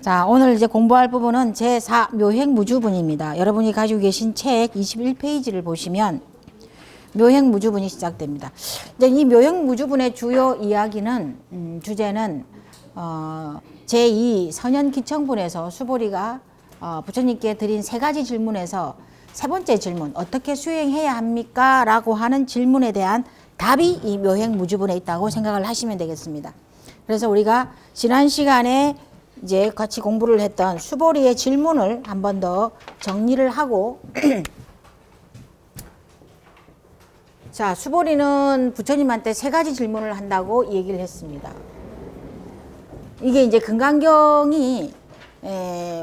자, 오늘 이제 공부할 부분은 제4 묘행무주분입니다. 여러분이 가지고 계신 책 21페이지를 보시면 묘행무주분이 시작됩니다. 이제 이 묘행무주분의 주요 이야기는 주제는 제2 선현기청분에서 수보리가 부처님께 드린 세 가지 질문에서 세 번째 질문, 어떻게 수행해야 합니까? 라고 하는 질문에 대한 답이 이 묘행무주분에 있다고 생각을 하시면 되겠습니다. 그래서 우리가 지난 시간에 이제 같이 공부를 했던 수보리의 질문을 한 번 더 정리를 하고 자, 수보리는 부처님한테 세 가지 질문을 한다고 얘기를 했습니다. 이게 이제 금강경이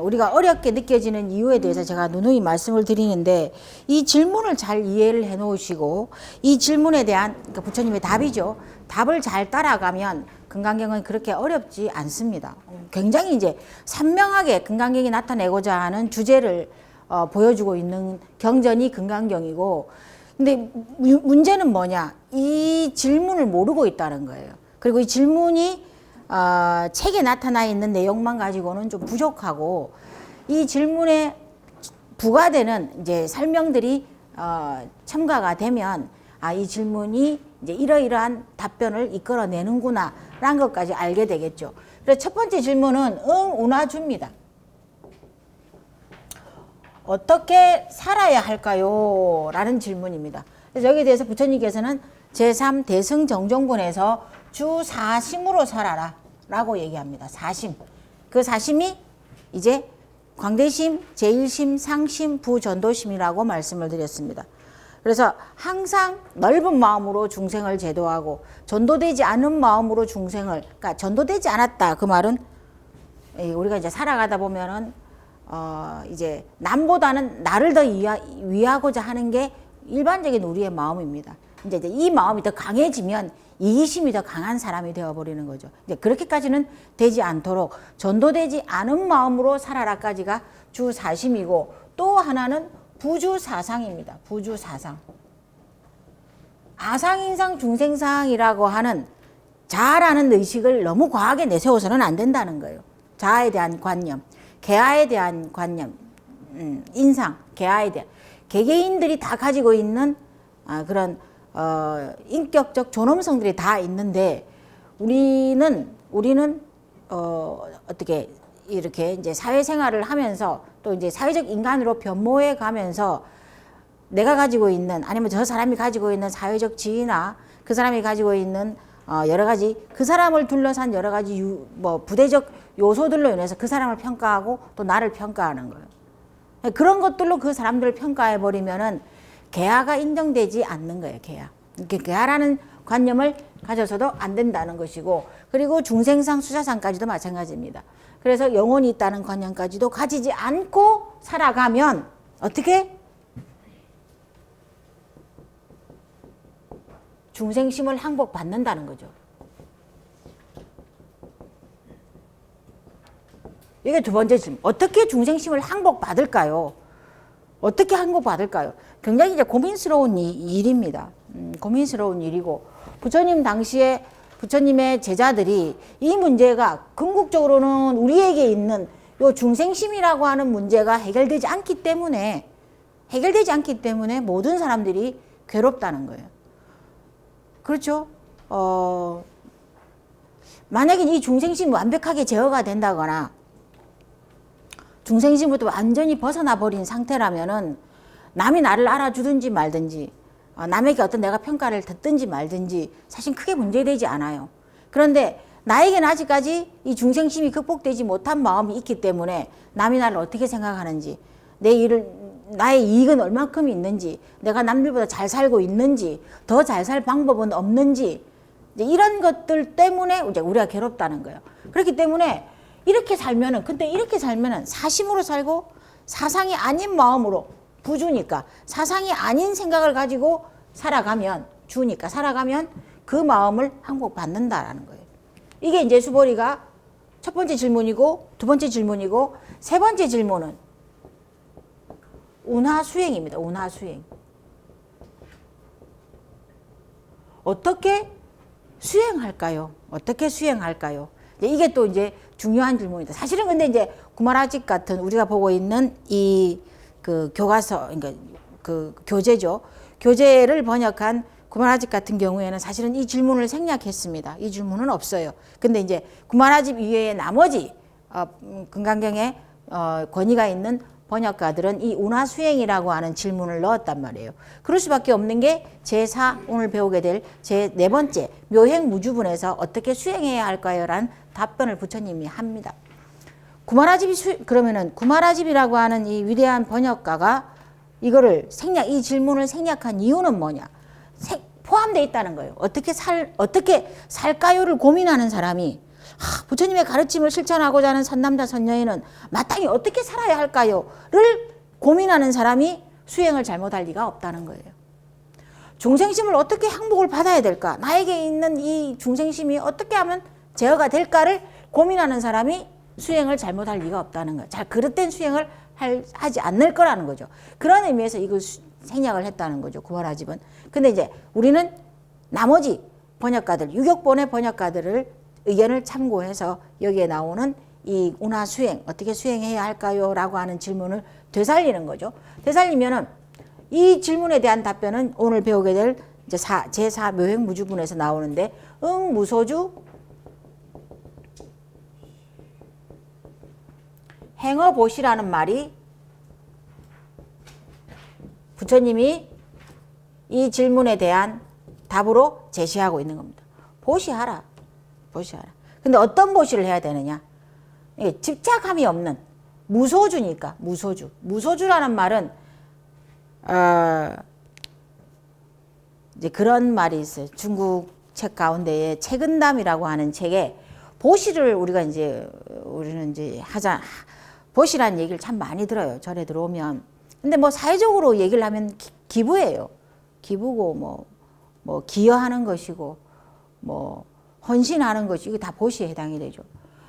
우리가 어렵게 느껴지는 이유에 대해서 제가 누누이 말씀을 드리는데, 이 질문을 잘 이해를 해 놓으시고 이 질문에 대한, 그러니까 부처님의 답이죠, 답을 잘 따라가면 금강경은 그렇게 어렵지 않습니다. 굉장히 이제 선명하게 금강경이 나타내고자 하는 주제를 보여주고 있는 경전이 금강경이고, 근데 문제는 뭐냐, 이 질문을 모르고 있다는 거예요. 그리고 이 질문이 책에 나타나 있는 내용만 가지고는 좀 부족하고, 이 질문에 부과되는 이제 설명들이 첨가가 되면 이 질문이 이제 이러이러한 답변을 이끌어내는구나 라는 것까지 알게 되겠죠. 그래서 첫 번째 질문은 운하주입니다. 어떻게 살아야 할까요? 라는 질문입니다. 그래서 여기에 대해서 부처님께서는 제3 대승정종분에서 주 사심으로 살아라 라고 얘기합니다. 사심. 그 사심이 이제 광대심, 제일심, 상심, 부전도심이라고 말씀을 드렸습니다. 그래서 항상 넓은 마음으로 중생을 제도하고 전도되지 않은 마음으로 중생을, 그러니까 전도되지 않았다 그 말은 우리가 이제 살아가다 보면은 이제 남보다는 나를 더 위하고자 하는 게 일반적인 우리의 마음입니다. 이제 이 마음이 더 강해지면 이기심이 더 강한 사람이 되어버리는 거죠. 이제 그렇게까지는 되지 않도록 전도되지 않은 마음으로 살아라까지가 주사심이고, 또 하나는 부주사상입니다. 부주사상. 아상인상 중생상이라고 하는 자아라는 의식을 너무 과하게 내세워서는 안 된다는 거예요. 자아에 대한 관념, 개아에 대한 관념, 인상, 개아에 대한, 개개인들이 다 가지고 있는 그런 인격적 존엄성들이 다 있는데, 우리는 어떻게 이렇게 이제 사회생활을 하면서 또 이제 사회적 인간으로 변모해 가면서 내가 가지고 있는, 아니면 저 사람이 가지고 있는 사회적 지위나 그 사람이 가지고 있는 여러 가지, 그 사람을 둘러싼 여러 가지 부대적 요소들로 인해서 그 사람을 평가하고 또 나를 평가하는 거예요. 그런 것들로 그 사람들을 평가해 버리면은 개아가 인정되지 않는 거예요. 개아. 개아라는 관념을 가져서도 안 된다는 것이고, 그리고 중생상, 수사상까지도 마찬가지입니다. 그래서 영혼이 있다는 관념까지도 가지지 않고 살아가면 어떻게? 중생심을 항복받는다는 거죠. 이게 두 번째 질문. 어떻게 중생심을 항복받을까요? 어떻게 항복받을까요? 굉장히 이제 고민스러운 일입니다. 고민스러운 일이고, 부처님 당시에 부처님의 제자들이 이 문제가 궁극적으로는 우리에게 있는 요 중생심이라고 하는 문제가 해결되지 않기 때문에 모든 사람들이 괴롭다는 거예요. 그렇죠? 만약에 이 중생심이 완벽하게 제어가 된다거나 중생심부터 완전히 벗어나 버린 상태라면은 남이 나를 알아주든지 말든지 남에게 어떤 내가 평가를 듣든지 말든지 사실 크게 문제되지 않아요. 그런데 나에게는 아직까지 이 중생심이 극복되지 못한 마음이 있기 때문에 남이 나를 어떻게 생각하는지, 나의 이익은 얼만큼 있는지, 내가 남들보다 잘 살고 있는지, 더 잘 살 방법은 없는지, 이제 이런 것들 때문에 이제 우리가 괴롭다는 거예요. 그렇기 때문에 이렇게 살면은 사심으로 살고 사상이 아닌 마음으로, 부주니까 사상이 아닌 생각을 가지고 살아가면, 주니까 살아가면 그 마음을 항복받는다라는 거예요. 이게 이제 수보리가 첫 번째 질문이고, 두 번째 질문이고, 세 번째 질문은 운하수행입니다. 운하수행. 어떻게 수행할까요? 어떻게 수행할까요? 이게 또 이제 중요한 질문이다. 사실은 근데 이제 구마라집 같은 우리가 보고 있는 이 그 교과서, 그러니까 그 교재죠. 교재를 번역한 구마라집 같은 경우에는 사실은 이 질문을 생략했습니다. 이 질문은 없어요. 근데 이제 구마라집 이외에 나머지 금강경에 권위가 있는 번역가들은 이 운하수행이라고 하는 질문을 넣었단 말이에요. 그럴 수밖에 없는 게 제4 오늘 배우게 될 제 네 번째 묘행무주분에서 어떻게 수행해야 할까요? 라는 답변을 부처님이 합니다. 그러면은 구마라집이라고 하는 이 위대한 번역가가 이거를 이 질문을 생략한 이유는 뭐냐? 포함되어 있다는 거예요. 어떻게 살까요를 고민하는 사람이 부처님의 가르침을 실천하고자 하는 선남자 선녀에는 마땅히 어떻게 살아야 할까요?를 고민하는 사람이 수행을 잘못할 리가 없다는 거예요. 중생심을 어떻게 항복을 받아야 될까? 나에게 있는 이 중생심이 어떻게 하면 제어가 될까를 고민하는 사람이 수행을 잘못할 리가 없다는 거예요. 잘 그릇된 수행을 하지 않을 거라는 거죠. 그런 의미에서 이걸 생략을 했다는 거죠. 구마라집은. 근데 이제 우리는 나머지 번역가들, 유격본의 번역가들을 의견을 참고해서 여기에 나오는 이 운하수행, 어떻게 수행해야 할까요? 라고 하는 질문을 되살리는 거죠. 되살리면은 이 질문에 대한 답변은 오늘 배우게 될 이제 제4 묘행무주분에서 나오는데, 무소주 행어보시라는 말이 부처님이 이 질문에 대한 답으로 제시하고 있는 겁니다. 보시하라. 보시하라. 근데 어떤 보시를 해야 되느냐? 이게 집착함이 없는 무소주니까 무소주. 무소주라는 말은 이제 그런 말이 있어요. 중국 책 가운데에 책은담이라고 하는 책에 보시를 우리는 이제 보시라는 얘기를 참 많이 들어요. 절에 들어오면. 근데 뭐 사회적으로 얘기를 하면 기부예요. 기부고 뭐 기여하는 것이고 뭐 헌신하는 것이 이게 다 보시에 해당이 되죠.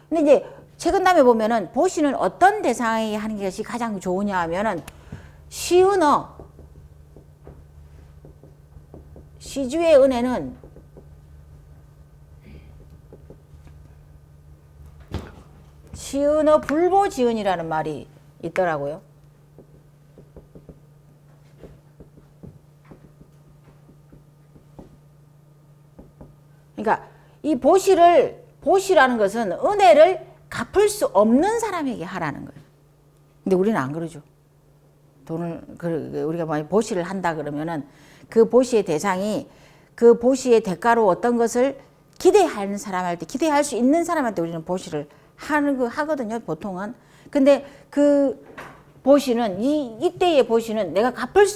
근데 이제 책은담에 보면은 보시는 어떤 대상이 하는 것이 가장 좋으냐 하면은 시은어, 시주의 은혜는 시은어 불보지은이라는 말이 있더라고요. 그러니까 이 보시라는 것은 은혜를 갚을 수 없는 사람에게 하라는 거예요. 근데 우리는 안 그러죠. 우리가 보시를 한다 그러면은 그 보시의 대상이 그 보시의 대가로 어떤 것을 기대하는 사람한테, 기대할 수 있는 사람한테 우리는 보시를 하거든요, 보통은. 근데 그 보시는, 이때의 보시는 내가 받을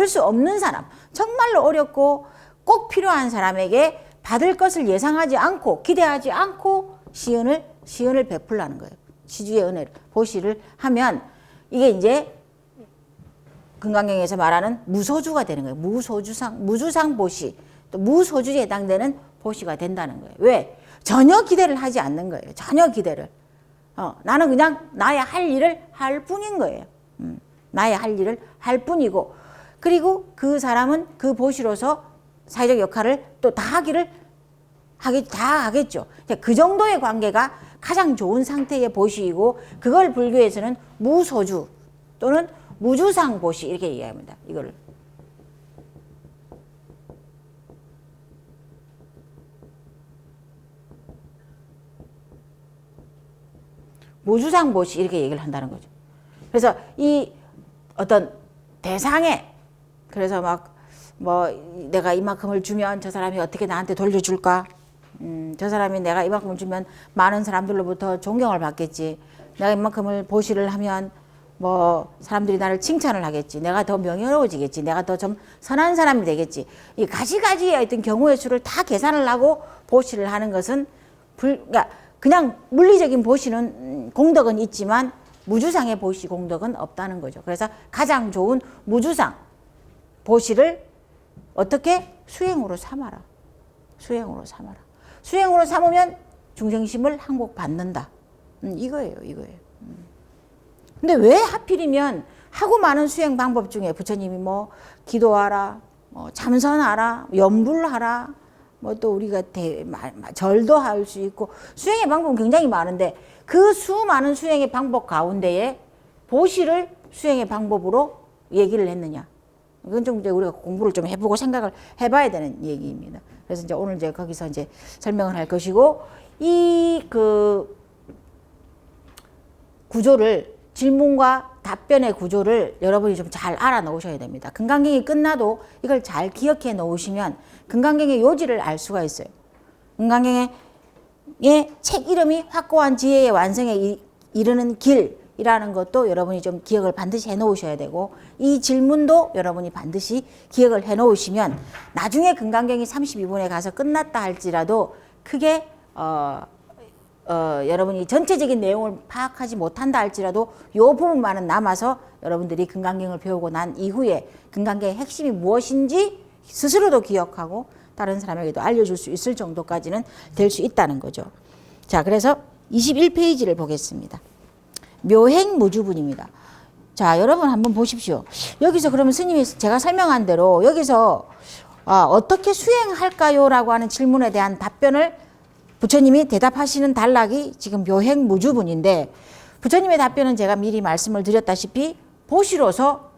수 없는 사람, 정말로 어렵고 꼭 필요한 사람에게 받을 것을 예상하지 않고, 기대하지 않고 시은을 베풀라는 거예요. 시주의 은혜를, 보시를 하면 이게 이제 금강경에서 말하는 무소주가 되는 거예요. 무주상 보시, 또 무소주에 해당되는 보시가 된다는 거예요. 왜? 전혀 기대를 하지 않는 거예요. 전혀 기대를. 나는 그냥 나의 할 일을 할 뿐인 거예요. 나의 할 일을 할 뿐이고, 그리고 그 사람은 그 보시로서 사회적 역할을 또 다 하겠죠. 그 정도의 관계가 가장 좋은 상태의 보시이고, 그걸 불교에서는 무소주 또는 무주상 보시 이렇게 얘기합니다. 이거를. 무주상 보시 이렇게 얘기를 한다는 거죠. 그래서 이 어떤 대상에, 그래서 내가 이만큼을 주면 저 사람이 어떻게 나한테 돌려줄까? 저 사람이 내가 이만큼을 주면 많은 사람들로부터 존경을 받겠지. 내가 이만큼을 보시를 하면 사람들이 나를 칭찬을 하겠지. 내가 더 명예로워지겠지. 내가 더 좀 선한 사람이 되겠지. 이 가지가지의 어떤 경우의 수를 다 계산을 하고 보시를 하는 것은 그러니까 그냥 물리적인 보시는 공덕은 있지만 무주상의 보시 공덕은 없다는 거죠. 그래서 가장 좋은 무주상 보시를 어떻게? 수행으로 삼아라. 수행으로 삼아라. 수행으로 삼으면 중생심을 항복받는다. 이거예요. 근데 왜 하필이면 하고 많은 수행 방법 중에 부처님이 기도하라, 참선하라, 염불하라, 뭐 또 우리가 절도 할 수 있고 수행의 방법은 굉장히 많은데 그 수많은 수행의 방법 가운데에 보시를 수행의 방법으로 얘기를 했느냐. 이건 좀 이제 우리가 공부를 좀 해보고 생각을 해봐야 되는 얘기입니다. 그래서 이제 오늘 이제 거기서 이제 설명을 할 것이고 이 그 구조를 질문과 답변의 구조를 여러분이 좀 잘 알아 놓으셔야 됩니다. 금강경이 끝나도 이걸 잘 기억해 놓으시면 금강경의 요지를 알 수가 있어요. 금강경의 책 이름이 확고한 지혜의 완성에 이르는 길이라는 것도 여러분이 좀 기억을 반드시 해 놓으셔야 되고 이 질문도 여러분이 반드시 기억을 해 놓으시면 나중에 금강경이 32분에 가서 끝났다 할지라도 크게 여러분이 전체적인 내용을 파악하지 못한다 할지라도 이 부분만은 남아서 여러분들이 금강경을 배우고 난 이후에 금강경의 핵심이 무엇인지 스스로도 기억하고 다른 사람에게도 알려줄 수 있을 정도까지는 될 수 있다는 거죠. 자, 그래서 21페이지를 보겠습니다. 묘행무주분입니다. 자, 여러분 한번 보십시오. 여기서 그러면 스님이 제가 설명한 대로 여기서 어떻게 수행할까요? 라고 하는 질문에 대한 답변을 부처님이 대답하시는 단락이 지금 묘행무주분인데 부처님의 답변은 제가 미리 말씀을 드렸다시피 보시로서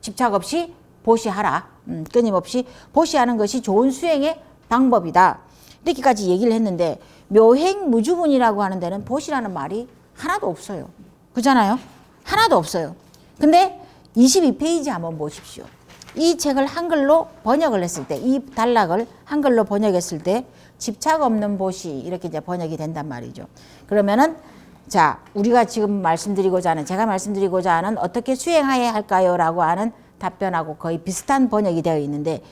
집착 없이 보시하라. 끊임없이 보시하는 것이 좋은 수행의 방법이다. 이렇게까지 얘기를 했는데 묘행무주분이라고 하는 데는 보시라는 말이 하나도 없어요. 그잖아요? 하나도 없어요. 근데 22페이지 한번 보십시오. 이 책을 한글로 번역을 했을 때, 이 단락을 한글로 번역했을 때 집착 없는 보시 이렇게 이제 번역이 된단 말이죠. 그러면은 자, 우리가 지금 말씀드리고자 하는, 제가 말씀드리고자 하는 어떻게 수행해야 할까요? 라고 하는 답변하고 거의 비슷한 번역이 되어 있는데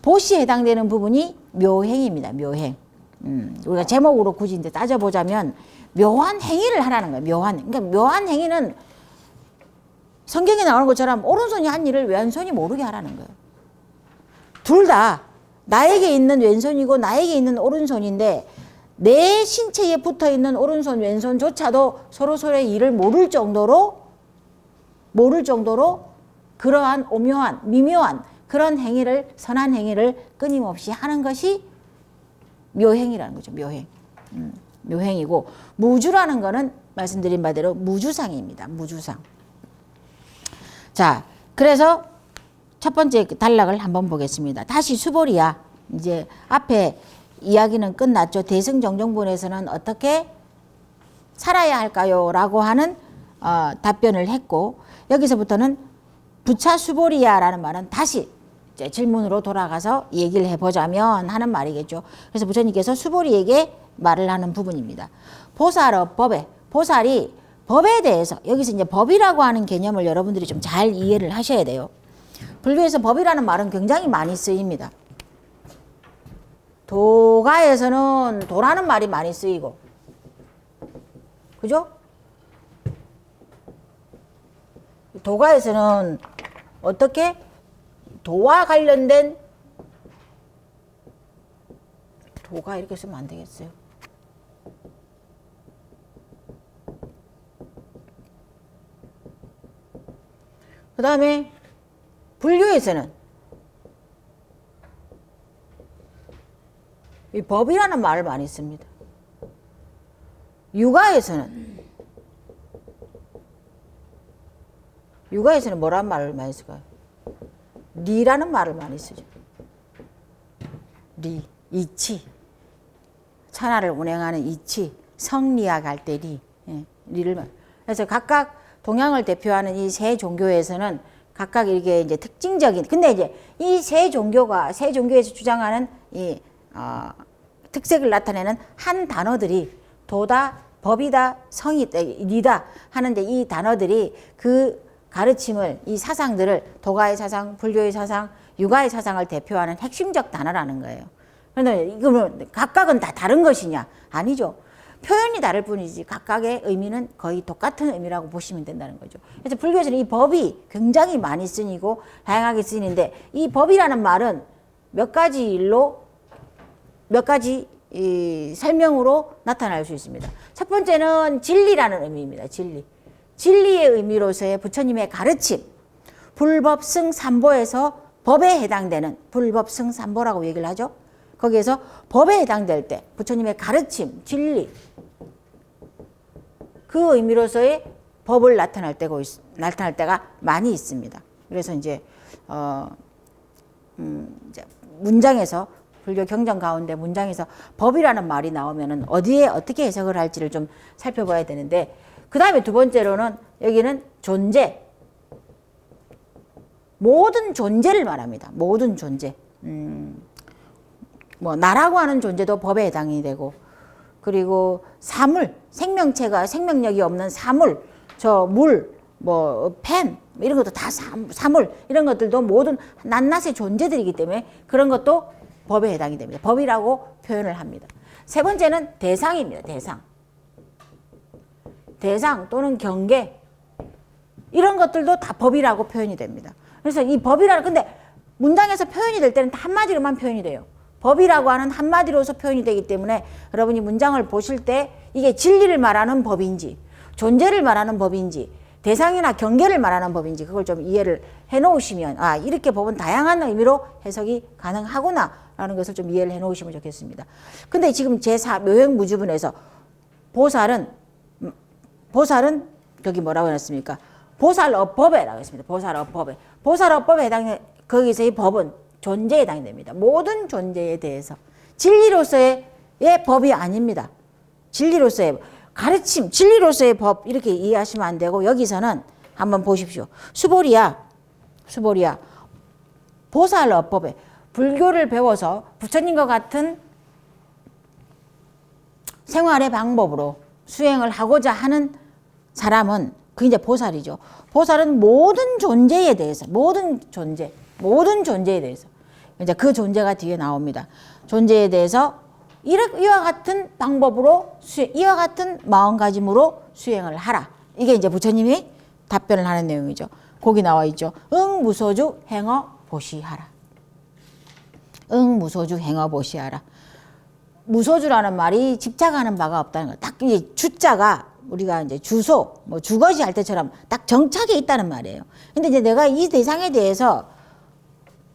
보시에 해당되는 부분이 묘행입니다. 묘행. 우리가 제목으로 굳이 이제 따져보자면 묘한 행위를 하라는 거예요. 그러니까 묘한 행위는 성경에 나오는 것처럼 오른손이 한 일을 왼손이 모르게 하라는 거예요. 둘 다 나에게 있는 왼손이고 나에게 있는 오른손인데 내 신체에 붙어 있는 오른손 왼손조차도 서로서로의 일을 모를 정도로 그러한 오묘한 미묘한 그런 행위를 선한 행위를 끊임없이 하는 것이 묘행이라는 거죠. 묘행. 묘행이고 무주라는 거는 말씀드린 바대로 무주상입니다. 무주상. 자, 그래서 첫 번째 단락을 한번 보겠습니다. 다시 수보리야. 이제 앞에 이야기는 끝났죠. 대승정정본에서는 어떻게 살아야 할까요? 라고 하는 답변을 했고 여기서부터는 부차 수보리야라는 말은 다시 이제 질문으로 돌아가서 얘기를 해보자면 하는 말이겠죠. 그래서 부처님께서 수보리에게 말을 하는 부분입니다. 보살의 법에, 보살이 법에 대해서 여기서 이제 법이라고 하는 개념을 여러분들이 좀 잘 이해를 하셔야 돼요. 불교에서 법이라는 말은 굉장히 많이 쓰입니다. 도가에서는 도라는 말이 많이 쓰이고, 그죠? 도가에서는 어떻게 도와 관련된 도가 이렇게 쓰면 안 되겠어요. 그 다음에 불교에서는 이 법이라는 말을 많이 씁니다. 유가에서는 뭐라는 말을 많이 쓸까요? 리라는 말을 많이 쓰죠. 리, 이치. 천하를 운행하는 이치. 성리학 할 때 리. 예, 리를. 그래서 각각 동양을 대표하는 이 세 종교에서는 각각 이렇게 이제 특징적인, 근데 이제 이 세 종교에서 주장하는 이, 특색을 나타내는 한 단어들이 도다, 법이다, 성이다, 리다 하는데 이 단어들이 그 가르침을, 이 사상들을 도가의 사상, 불교의 사상, 유가의 사상을 대표하는 핵심적 단어라는 거예요. 그런데 이거는 각각은 다 다른 것이냐? 아니죠. 표현이 다를 뿐이지 각각의 의미는 거의 똑같은 의미라고 보시면 된다는 거죠. 그래서 불교에서는 이 법이 굉장히 많이 쓰이고 다양하게 쓰이는데 이 법이라는 말은 몇 가지 이 설명으로 나타날 수 있습니다. 첫 번째는 진리라는 의미입니다. 진리의 의미로서의 부처님의 가르침, 불법승 삼보에서 법에 해당되는 불법 승산보라고 얘기를 하죠. 거기에서 법에 해당될 때 부처님의 가르침, 진리 그 의미로서의 법을 나타날 때가 많이 있습니다. 그래서 이제 이제 문장에서 불교 경전 가운데 문장에서 법이라는 말이 나오면은 어디에 어떻게 해석을 할지를 좀 살펴봐야 되는데, 그 다음에 두 번째로는 여기는 존재, 모든 존재를 말합니다. 모든 존재. 뭐 나라고 하는 존재도 법에 해당이 되고, 그리고 사물, 생명체가 생명력이 없는 사물, 저 물, 뭐 펜 이런 것도 다 사물, 이런 것들도 모든 낱낱의 존재들이기 때문에 그런 것도 법에 해당이 됩니다. 법이라고 표현을 합니다. 세 번째는 대상입니다. 대상 또는 경계, 이런 것들도 다 법이라고 표현이 됩니다. 그래서 이 법이라는, 근데 문장에서 표현이 될 때는 한마디로만 표현이 돼요. 법이라고 하는 한마디로서 표현이 되기 때문에 여러분이 문장을 보실 때 이게 진리를 말하는 법인지, 존재를 말하는 법인지, 대상이나 경계를 말하는 법인지 그걸 좀 이해를 해 놓으시면, 아, 이렇게 법은 다양한 의미로 해석이 가능하구나 라는 것을 좀 이해를 해 놓으시면 좋겠습니다. 근데 지금 제4 묘행무주분에서 보살은 여기 뭐라고 해놨습니까? 보살업법에라고 했습니다. 보살업법에. 보살업법에 해당해, 거기서의 법은 존재에 해당이 됩니다. 모든 존재에 대해서. 진리로서의 법이 아닙니다. 진리로서의 가르침, 진리로서의 법, 이렇게 이해하시면 안 되고, 여기서는 한번 보십시오. 수보리야. 보살업법에 불교를 배워서 부처님과 같은 생활의 방법으로 수행을 하고자 하는 사람은 그게 이제 보살이죠. 보살은 모든 존재에 대해서, 모든 존재에 대해서, 이제 그 존재가 뒤에 나옵니다. 존재에 대해서 이와 같은 방법으로 이와 같은 마음가짐으로 수행을 하라. 이게 이제 부처님이 답변을 하는 내용이죠. 거기 나와 있죠. 응무소주 행어 보시하라. 응무소주 행어 보시하라. 무소주라는 말이 집착하는 바가 없다는 거. 딱 이 주자가 우리가 이제 주소, 뭐 주거지 할 때처럼 딱 정착해 있다는 말이에요. 근데 이제 내가 이 대상에 대해서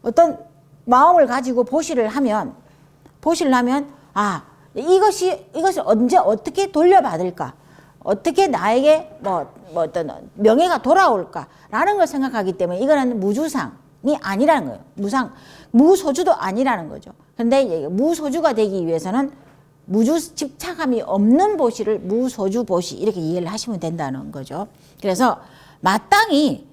어떤 마음을 가지고 보시를 하면, 아, 이것을 언제 어떻게 돌려받을까? 어떻게 나에게 뭐 어떤 명예가 돌아올까라는 걸 생각하기 때문에 이거는 무주상이 아니라는 거예요. 무소주도 아니라는 거죠. 근데 무소주가 되기 위해서는 무주 집착함이 없는 보시를 무소주 보시, 이렇게 이해를 하시면 된다는 거죠. 그래서 마땅히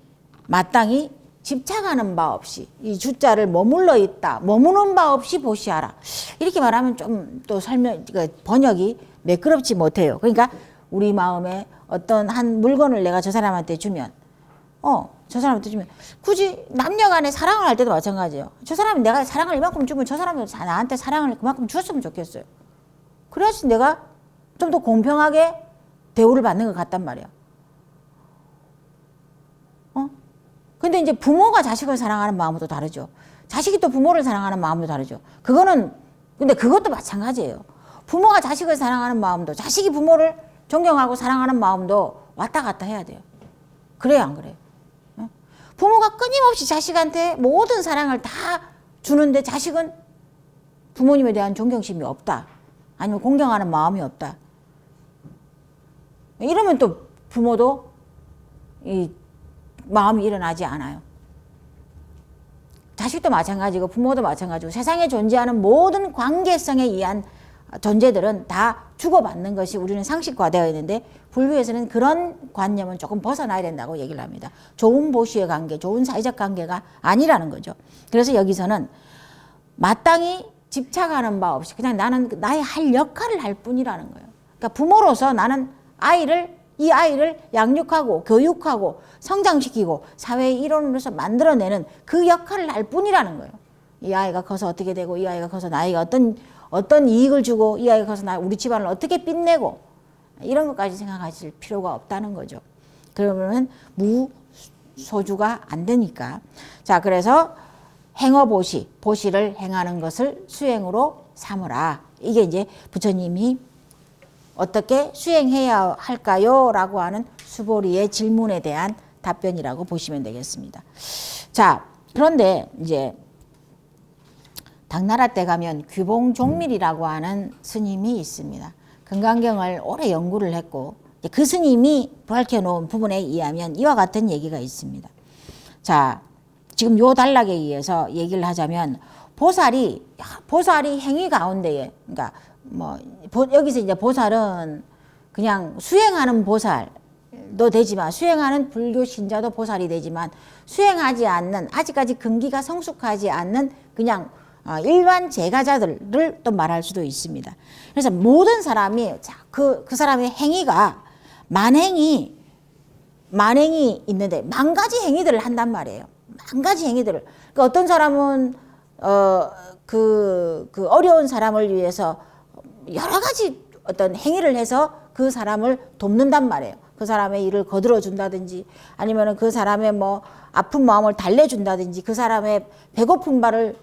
집착하는 바 없이 이 주자를 머무는 바 없이 보시하라. 이렇게 말하면 좀 또 번역이 매끄럽지 못해요. 그러니까 우리 마음에 어떤 한 물건을 내가 저 사람한테 주면, 굳이 남녀 간에 사랑을 할 때도 마찬가지예요. 저 사람이 내가 사랑을 이만큼 주면 저 사람이 나한테 사랑을 그만큼 줬으면 좋겠어요. 그래야지 내가 좀 더 공평하게 대우를 받는 것 같단 말이야. 근데 이제 부모가 자식을 사랑하는 마음은 또 다르죠. 자식이 또 부모를 사랑하는 마음도 다르죠. 근데 그것도 마찬가지예요. 부모가 자식을 사랑하는 마음도, 자식이 부모를 존경하고 사랑하는 마음도 왔다 갔다 해야 돼요. 그래요, 안 그래요? 부모가 끊임없이 자식한테 모든 사랑을 다 주는데 자식은 부모님에 대한 존경심이 없다. 아니면 공경하는 마음이 없다. 이러면 또 부모도 이 마음이 일어나지 않아요. 자식도 마찬가지고 부모도 마찬가지고 세상에 존재하는 모든 관계성에 의한 존재들은 다 주고받는 것이 우리는 상식화되어 있는데, 불교에서는 그런 관념은 조금 벗어나야 된다고 얘기를 합니다. 좋은 보시의 관계, 좋은 사회적 관계가 아니라는 거죠. 그래서 여기서는 마땅히 집착하는 바 없이 그냥 나는 나의 할 역할을 할 뿐이라는 거예요. 그러니까 부모로서 나는 이 아이를 양육하고 교육하고 성장시키고 사회의 일원으로서 만들어내는 그 역할을 할 뿐이라는 거예요. 이 아이가 커서 어떻게 되고, 이 아이가 커서 나에게 어떤 이익을 주고, 이 아이가 커서 우리 집안을 어떻게 빛내고, 이런 것까지 생각하실 필요가 없다는 거죠. 그러면 무소주가 안 되니까. 자, 그래서 행어보시, 보시를 행하는 것을 수행으로 삼으라. 이게 이제 부처님이 어떻게 수행해야 할까요? 라고 하는 수보리의 질문에 대한 답변이라고 보시면 되겠습니다. 자, 그런데 이제 당나라 때 가면 규봉종밀이라고 하는 스님이 있습니다. 금강경을 오래 연구를 했고 그 스님이 밝혀놓은 부분에 의하면 이와 같은 얘기가 있습니다. 자, 지금 요 단락에 의해서 얘기를 하자면 보살이 행위 가운데에, 그러니까 뭐 여기서 이제 보살은 그냥 수행하는 보살도 되지만, 수행하는 불교 신자도 보살이 되지만, 수행하지 않는, 아직까지 근기가 성숙하지 않는 그냥 일반 제가자들을 또 말할 수도 있습니다. 그래서 모든 사람이 그 사람의 행위가 만행이 있는데 만 가지 행위들을 한단 말이에요. 만 가지 행위들을. 그러니까 어떤 사람은 그 어려운 사람을 위해서 여러 가지 어떤 행위를 해서 그 사람을 돕는단 말이에요. 그 사람의 일을 거들어 준다든지, 아니면은 그 사람의 뭐 아픈 마음을 달래준다든지, 그 사람의 배고픈 바를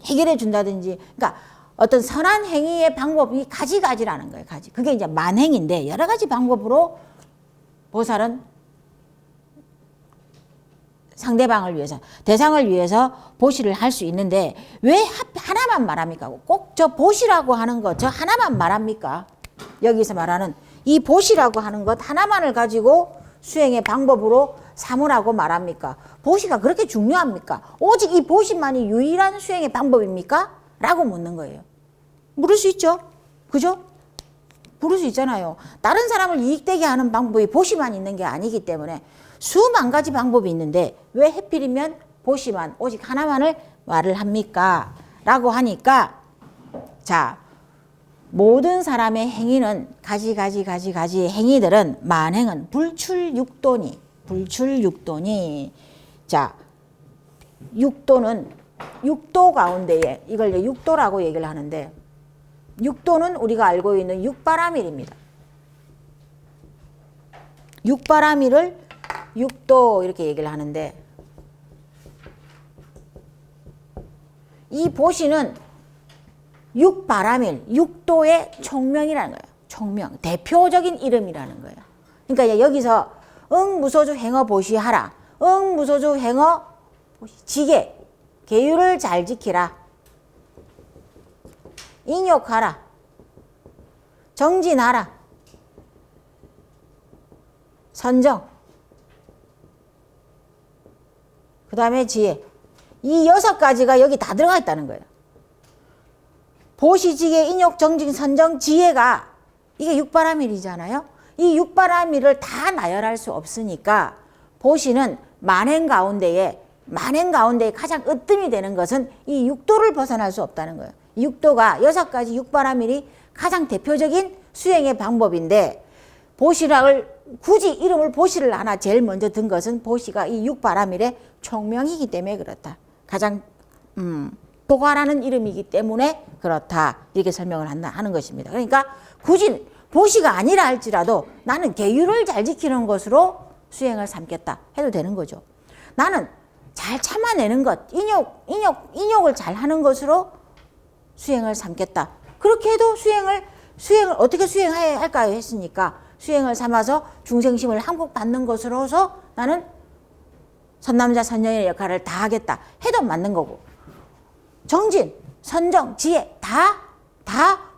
해결해 준다든지. 그러니까 어떤 선한 행위의 방법이 가지가지라는 거예요. 가지. 그게 이제 만행인데, 여러 가지 방법으로 보살은 상대방을 위해서, 대상을 위해서 보시를 할 수 있는데, 왜 하나만 말합니까? 꼭 저 보시라고 하는 것, 저 하나만 말합니까? 여기서 말하는 이 보시라고 하는 것 하나만을 가지고 수행의 방법으로 삼으라고 말합니까? 보시가 그렇게 중요합니까? 오직 이 보시만이 유일한 수행의 방법입니까? 라고 묻는 거예요. 물을 수 있죠? 그죠? 물을 수 있잖아요. 다른 사람을 이익되게 하는 방법이 보시만 있는 게 아니기 때문에 수만 가지 방법이 있는데 왜 하필이면 보시만, 오직 하나만을 말을 합니까? 라고 하니까, 자, 모든 사람의 행위는 가지 행위들은, 만행은 불출육도니, 자, 육도는 육도 가운데에, 이걸 이제 육도라고 얘기를 하는데, 육도는 우리가 알고 있는 육바라밀입니다. 육바라밀을 육도 이렇게 얘기를 하는데, 이 보시는 육바라밀, 육도의 총명이라는 거예요. 총명, 대표적인 이름이라는 거예요. 그러니까 여기서 응무소주 행어 보시하라, 응무소주 행어 지계, 계율을 잘 지키라, 인욕하라, 정진하라, 선정, 그 다음에 지혜. 이 6가지가 여기 다 들어가 있다는 거예요. 보시, 지혜, 인욕, 정진, 선정, 지혜가, 이게 육바라밀이잖아요. 이 육바라밀을 다 나열할 수 없으니까 보시는 만행 가운데에 가장 으뜸이 되는 것은 이 육도를 벗어날 수 없다는 거예요. 육도가 6가지 육바라밀이 가장 대표적인 수행의 방법인데, 보시락을 굳이 이름을 보시를 하나 제일 먼저 든 것은 보시가 이 육바라밀의 총명이기 때문에 그렇다. 가장 도가라는 이름이기 때문에 그렇다. 이렇게 설명을 하는 것입니다. 그러니까 굳이 보시가 아니라 할지라도 나는 계율을 잘 지키는 것으로 수행을 삼겠다 해도 되는 거죠. 나는 잘 참아내는 것, 인욕을 잘 하는 것으로 수행을 삼겠다. 그렇게 해도 수행을 어떻게 수행해야 할까요? 했으니까 수행을 삼아서 중생심을 항복받는 것으로서 나는 선남자 선녀의 역할을 다 하겠다 해도 맞는 거고, 정진, 선정, 지혜 다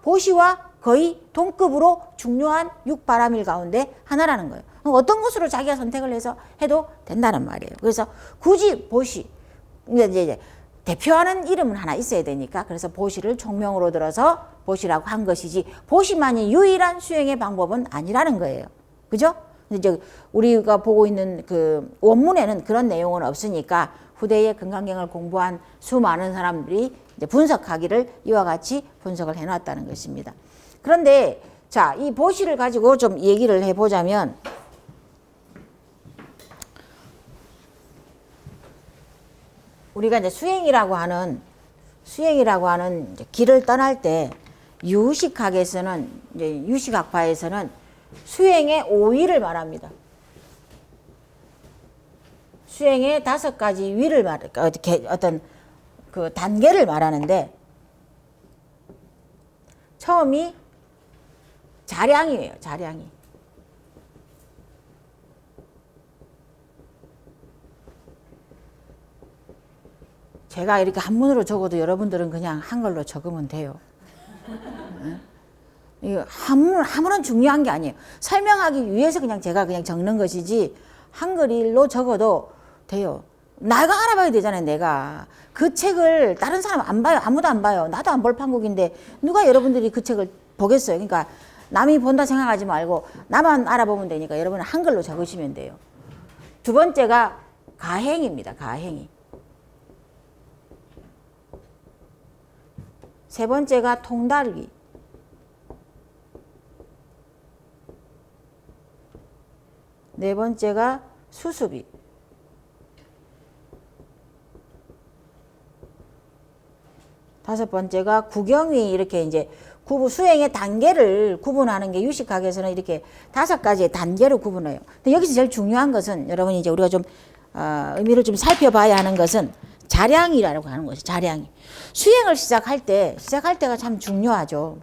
보시와 거의 동급으로 중요한 육바라밀 가운데 하나라는 거예요. 어떤 것으로 자기가 선택을 해서 해도 된다는 말이에요. 그래서 굳이 보시, 이제 대표하는 이름은 하나 있어야 되니까, 그래서 보시를 총명으로 들어서 보시라고 한 것이지, 보시만이 유일한 수행의 방법은 아니라는 거예요. 그죠? 이제 우리가 보고 있는 그 원문에는 그런 내용은 없으니까 후대에 금강경을 공부한 수많은 사람들이 이제 분석하기를 이와 같이 분석을 해놨다는 것입니다. 그런데 자, 이 보시를 가지고 좀 얘기를 해보자면, 우리가 이제 수행이라고 하는 이제 길을 떠날 때 유식학에서는, 이제 유식학파에서는 수행의 5위를 말합니다. 수행의 5가지 위를 어떤 그 단계를 말하는데, 처음이 자량이에요. 자량이. 제가 이렇게 한문으로 적어도 여러분들은 그냥 한글로 적으면 돼요. 이거 한문은 중요한 게 아니에요. 설명하기 위해서 그냥 제가 그냥 적는 것이지 한글로 적어도 돼요. 내가 알아봐야 되잖아요. 내가 그 책을 다른 사람 안 봐요. 아무도 안 봐요. 나도 안 볼 판국인데 누가 여러분들이 그 책을 보겠어요. 그러니까 남이 본다 생각하지 말고 나만 알아보면 되니까 여러분은 한글로 적으시면 돼요. 두 번째가 가행입니다. 가행이. 세 번째가 통달기. 네 번째가 수습이. 다섯 번째가 구경이. 이렇게 이제 수행의 단계를 구분하는 게 유식학에서는 이렇게 5가지의 단계로 구분해요. 근데 여기서 제일 중요한 것은 여러분이 이제 우리가 좀 의미를 좀 살펴봐야 하는 것은 자량이라고 하는 것이 자량이. 수행을 시작할 때가 참 중요하죠.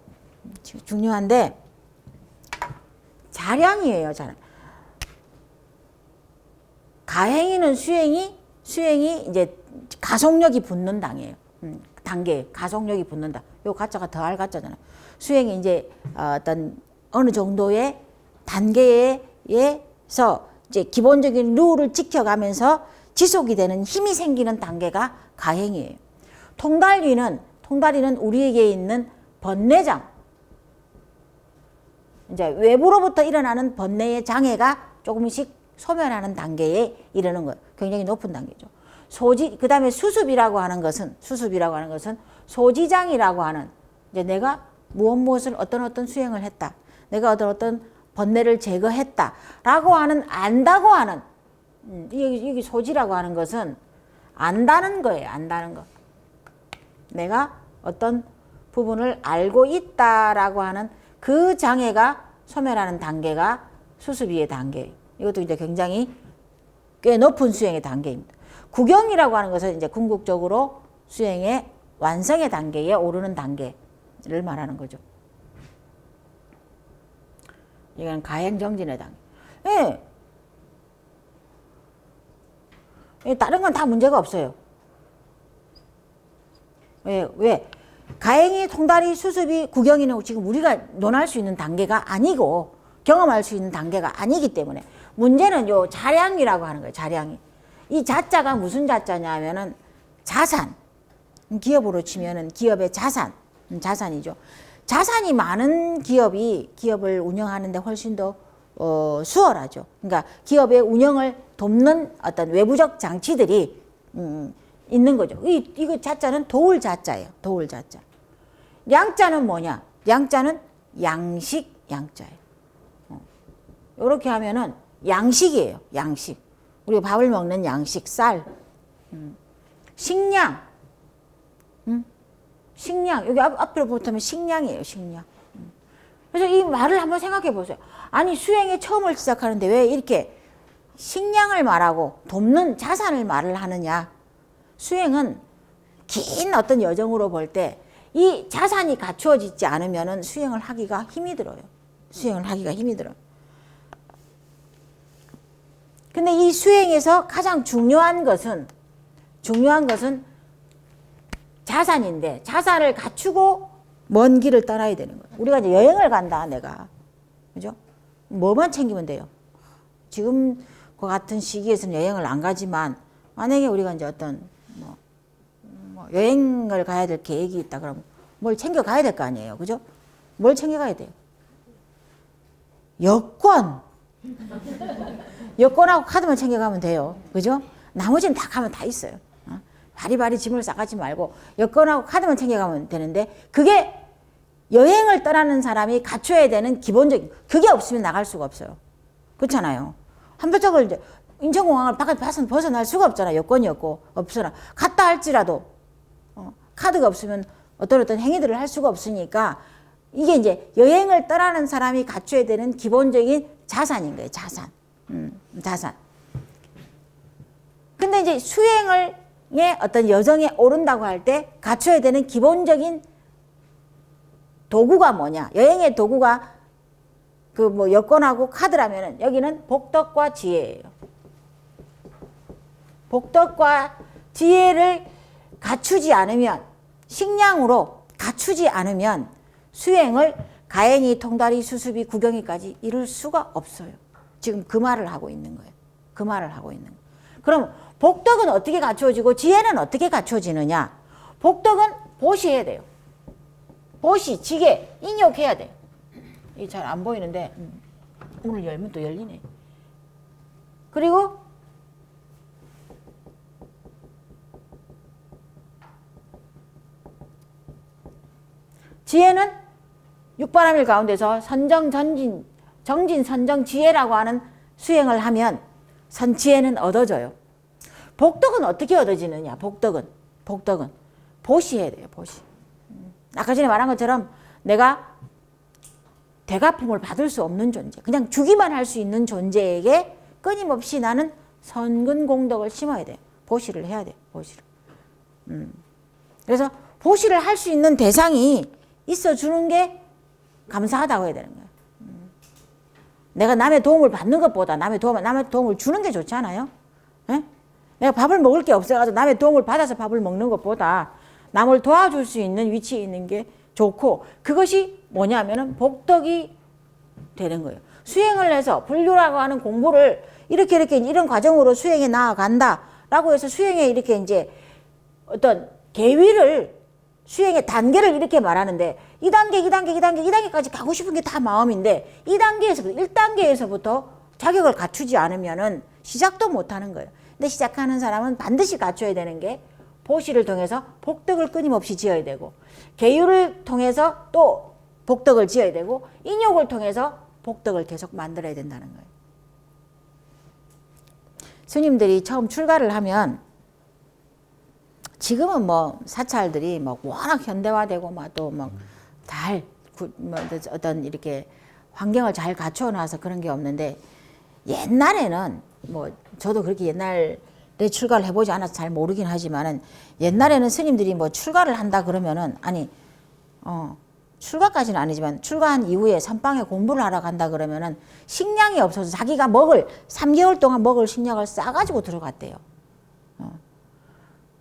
중요한데 자량이에요. 자량. 가행이는 수행이 이제 가속력이 붙는 단계, 가속력이 붙는다. 요 가짜가 더할 가짜잖아요. 수행이 이제 어떤 어느 정도의 단계에서 이제 기본적인 룰을 지켜가면서 지속이 되는 힘이 생기는 단계가 가행이에요. 통달리는 우리에게 있는 번뇌장. 이제 외부로부터 일어나는 번뇌의 장애가 조금씩 소멸하는 단계에 이르는 것. 굉장히 높은 단계죠. 그 다음에 수습이라고 하는 것은 소지장이라고 하는 이제 내가 무엇을 어떤 수행을 했다. 내가 어떤 번뇌를 제거했다. 라고 하는 안다고 하는 여기 소지라고 하는 것은 안다는 거예요. 안다는 거. 내가 어떤 부분을 알고 있다라고 하는 그 장애가 소멸하는 단계가 수습이의 단계. 이것도 이제 굉장히 꽤 높은 수행의 단계입니다. 구경이라고 하는 것은 이제 궁극적으로 수행의 완성의 단계에 오르는 단계를 말하는 거죠. 이건 가행정진의 단계. 다른 건 다 문제가 없어요. 왜? 가행이, 통달이, 수습이, 구경이는 지금 우리가 논할 수 있는 단계가 아니고 경험할 수 있는 단계가 아니기 때문에 문제는 요 자량이라고 하는 거예요. 자량이. 이 자자가 무슨 자자냐면은 자산. 기업으로 치면은 기업의 자산이죠. 자산이 많은 기업을 운영하는데 훨씬 더 수월하죠. 그러니까 기업의 운영을 돕는 어떤 외부적 장치들이 있는 거죠. 이거 자자는 도울 자자예요. 도울 자자. 양자는 뭐냐? 양자는 양식 양자예요. 이렇게 하면은 양식이에요. 양식. 우리가 밥을 먹는 양식, 쌀. 식량. 식량. 여기 앞으로 보면 식량이에요. 식량. 그래서 이 말을 한번 생각해 보세요. 아니 수행의 처음을 시작하는데 왜 이렇게 식량을 말하고 돕는 자산을 말을 하느냐. 수행은 긴 어떤 여정으로 볼 때 이 자산이 갖추어지지 않으면 수행을 하기가 힘이 들어요. 수행을 하기가 힘이 들어요. 근데 이 수행에서 가장 중요한 것은 자산인데 자산을 갖추고 먼 길을 떠나야 되는 거예요. 우리가 이제 여행을 간다, 내가. 그죠? 뭐만 챙기면 돼요. 지금 그 같은 시기에서는 여행을 안 가지만 만약에 우리가 이제 어떤 여행을 가야 될 계획이 있다 그러면 뭘 챙겨 가야 될 거 아니에요. 그죠? 뭘 챙겨 가야 돼요? 여권. 여권하고 카드만 챙겨가면 돼요. 그죠? 나머지는 다 가면 다 있어요. 바리바리 짐을 싸가지 말고 여권하고 카드만 챙겨가면 되는데 그게 여행을 떠나는 사람이 갖춰야 되는 기본적인 그게 없으면 나갈 수가 없어요. 그렇잖아요. 한 발짝을 이제 인천공항을 바깥 벗어날 수가 없잖아요. 여권이 없으나 갔다 할지라도 카드가 없으면 어떤 행위들을 할 수가 없으니까 이게 이제 여행을 떠나는 사람이 갖춰야 되는 기본적인 자산인 거예요. 자산. 자산. 근데 이제 수행의 어떤 여정에 오른다고 할 때 갖춰야 되는 기본적인 도구가 뭐냐? 여행의 도구가 여권하고 카드라면은 여기는 복덕과 지혜예요. 복덕과 지혜를 갖추지 않으면, 식량으로 갖추지 않으면 수행을 가행이, 통달이, 수습이, 구경이까지 이룰 수가 없어요. 지금 그 말을 하고 있는 거예요. 그 말을 하고 있는 거예요. 그럼 복덕은 어떻게 갖추어지고 지혜는 어떻게 갖추어지느냐? 복덕은 보시해야 돼요. 보시, 지게, 인욕해야 돼요. 이게 잘 안 보이는데 오늘 열면 또 열리네. 그리고 지혜는 육바람일 가운데서 선정, 전진, 정진, 선정, 지혜라고 하는 수행을 하면 선지혜는 얻어져요. 복덕은 어떻게 얻어지느냐? 복덕은 보시해야 돼요. 보시. 아까 전에 말한 것처럼 내가 대가품을 받을 수 없는 존재, 그냥 주기만 할 수 있는 존재에게 끊임없이 나는 선근공덕을 심어야 돼요. 보시를 해야 돼요. 보시를. 그래서 보시를 할 수 있는 대상이 있어주는 게 감사하다고 해야 되는 거예요. 내가 남의 도움을 받는 것보다 남의 도움을 주는 게 좋지 않아요? 예? 내가 밥을 먹을 게 없어가지고 남의 도움을 받아서 밥을 먹는 것보다 남을 도와줄 수 있는 위치에 있는 게 좋고, 그것이 뭐냐면은 복덕이 되는 거예요. 수행을 해서 불교라고 하는 공부를 이렇게 이런 과정으로 수행해 나아간다라고 해서 수행에 이렇게 이제 어떤 계위를, 수행의 단계를 이렇게 말하는데 2단계까지 가고 싶은 게 다 마음인데 1단계에서부터 자격을 갖추지 않으면은 시작도 못 하는 거예요. 근데 시작하는 사람은 반드시 갖춰야 되는 게 보시를 통해서 복덕을 끊임없이 지어야 되고, 계율을 통해서 또 복덕을 지어야 되고, 인욕을 통해서 복덕을 계속 만들어야 된다는 거예요. 스님들이 처음 출가를 하면, 지금은 뭐 사찰들이 뭐 워낙 현대화되고 어떤 이렇게 환경을 잘 갖춰 놔서 그런 게 없는데, 옛날에는 뭐 저도 그렇게 옛날에 출가를 해보지 않아서 잘 모르긴 하지만은, 옛날에는 스님들이 뭐 출가를 한다 그러면은, 출가까지는 아니지만 출가한 이후에 선방에 공부를 하러 간다 그러면은 식량이 없어서 자기가 3개월 동안 먹을 식량을 싸가지고 들어갔대요.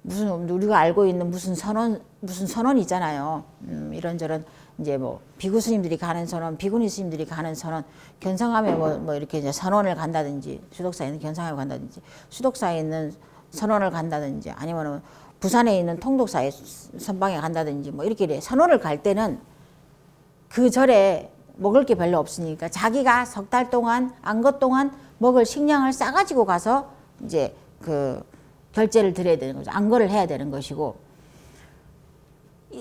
무슨 우리가 알고 있는 무슨 선원 있잖아요. 이런저런 이제 뭐 비구 스님들이 가는 선원, 비구니 스님들이 가는 선원, 견성함에 뭐 이렇게 이제 선원을 간다든지, 수덕사에 있는 견성함에 간다든지, 수덕사에 있는 선원을 간다든지, 아니면 부산에 있는 통독사에 선방에 간다든지, 뭐 이렇게 선원을 갈 때는 그 절에 먹을 게 별로 없으니까 자기가 석 달 동안, 안것 동안 먹을 식량을 싸가지고 가서 이제 그 결제를 드려야 되는 거죠. 안거를 해야 되는 것이고,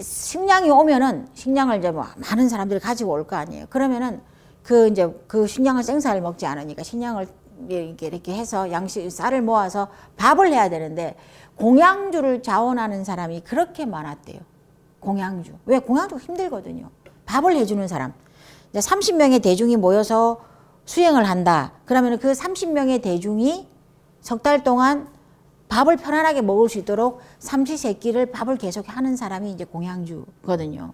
식량이 오면은 식량을 이제 뭐 많은 사람들이 가지고 올 거 아니에요. 그러면은 그 식량을 생사를 먹지 않으니까 식량을 이렇게 해서 쌀을 모아서 밥을 해야 되는데, 공양주를 자원하는 사람이 그렇게 많았대요. 공양주. 왜? 공양주가 힘들거든요. 밥을 해주는 사람. 이제 30명의 대중이 모여서 수행을 한다. 그러면 그 30명의 대중이 석 달 동안 밥을 편안하게 먹을 수 있도록 삼시세끼를 밥을 계속 하는 사람이 이제 공양주거든요.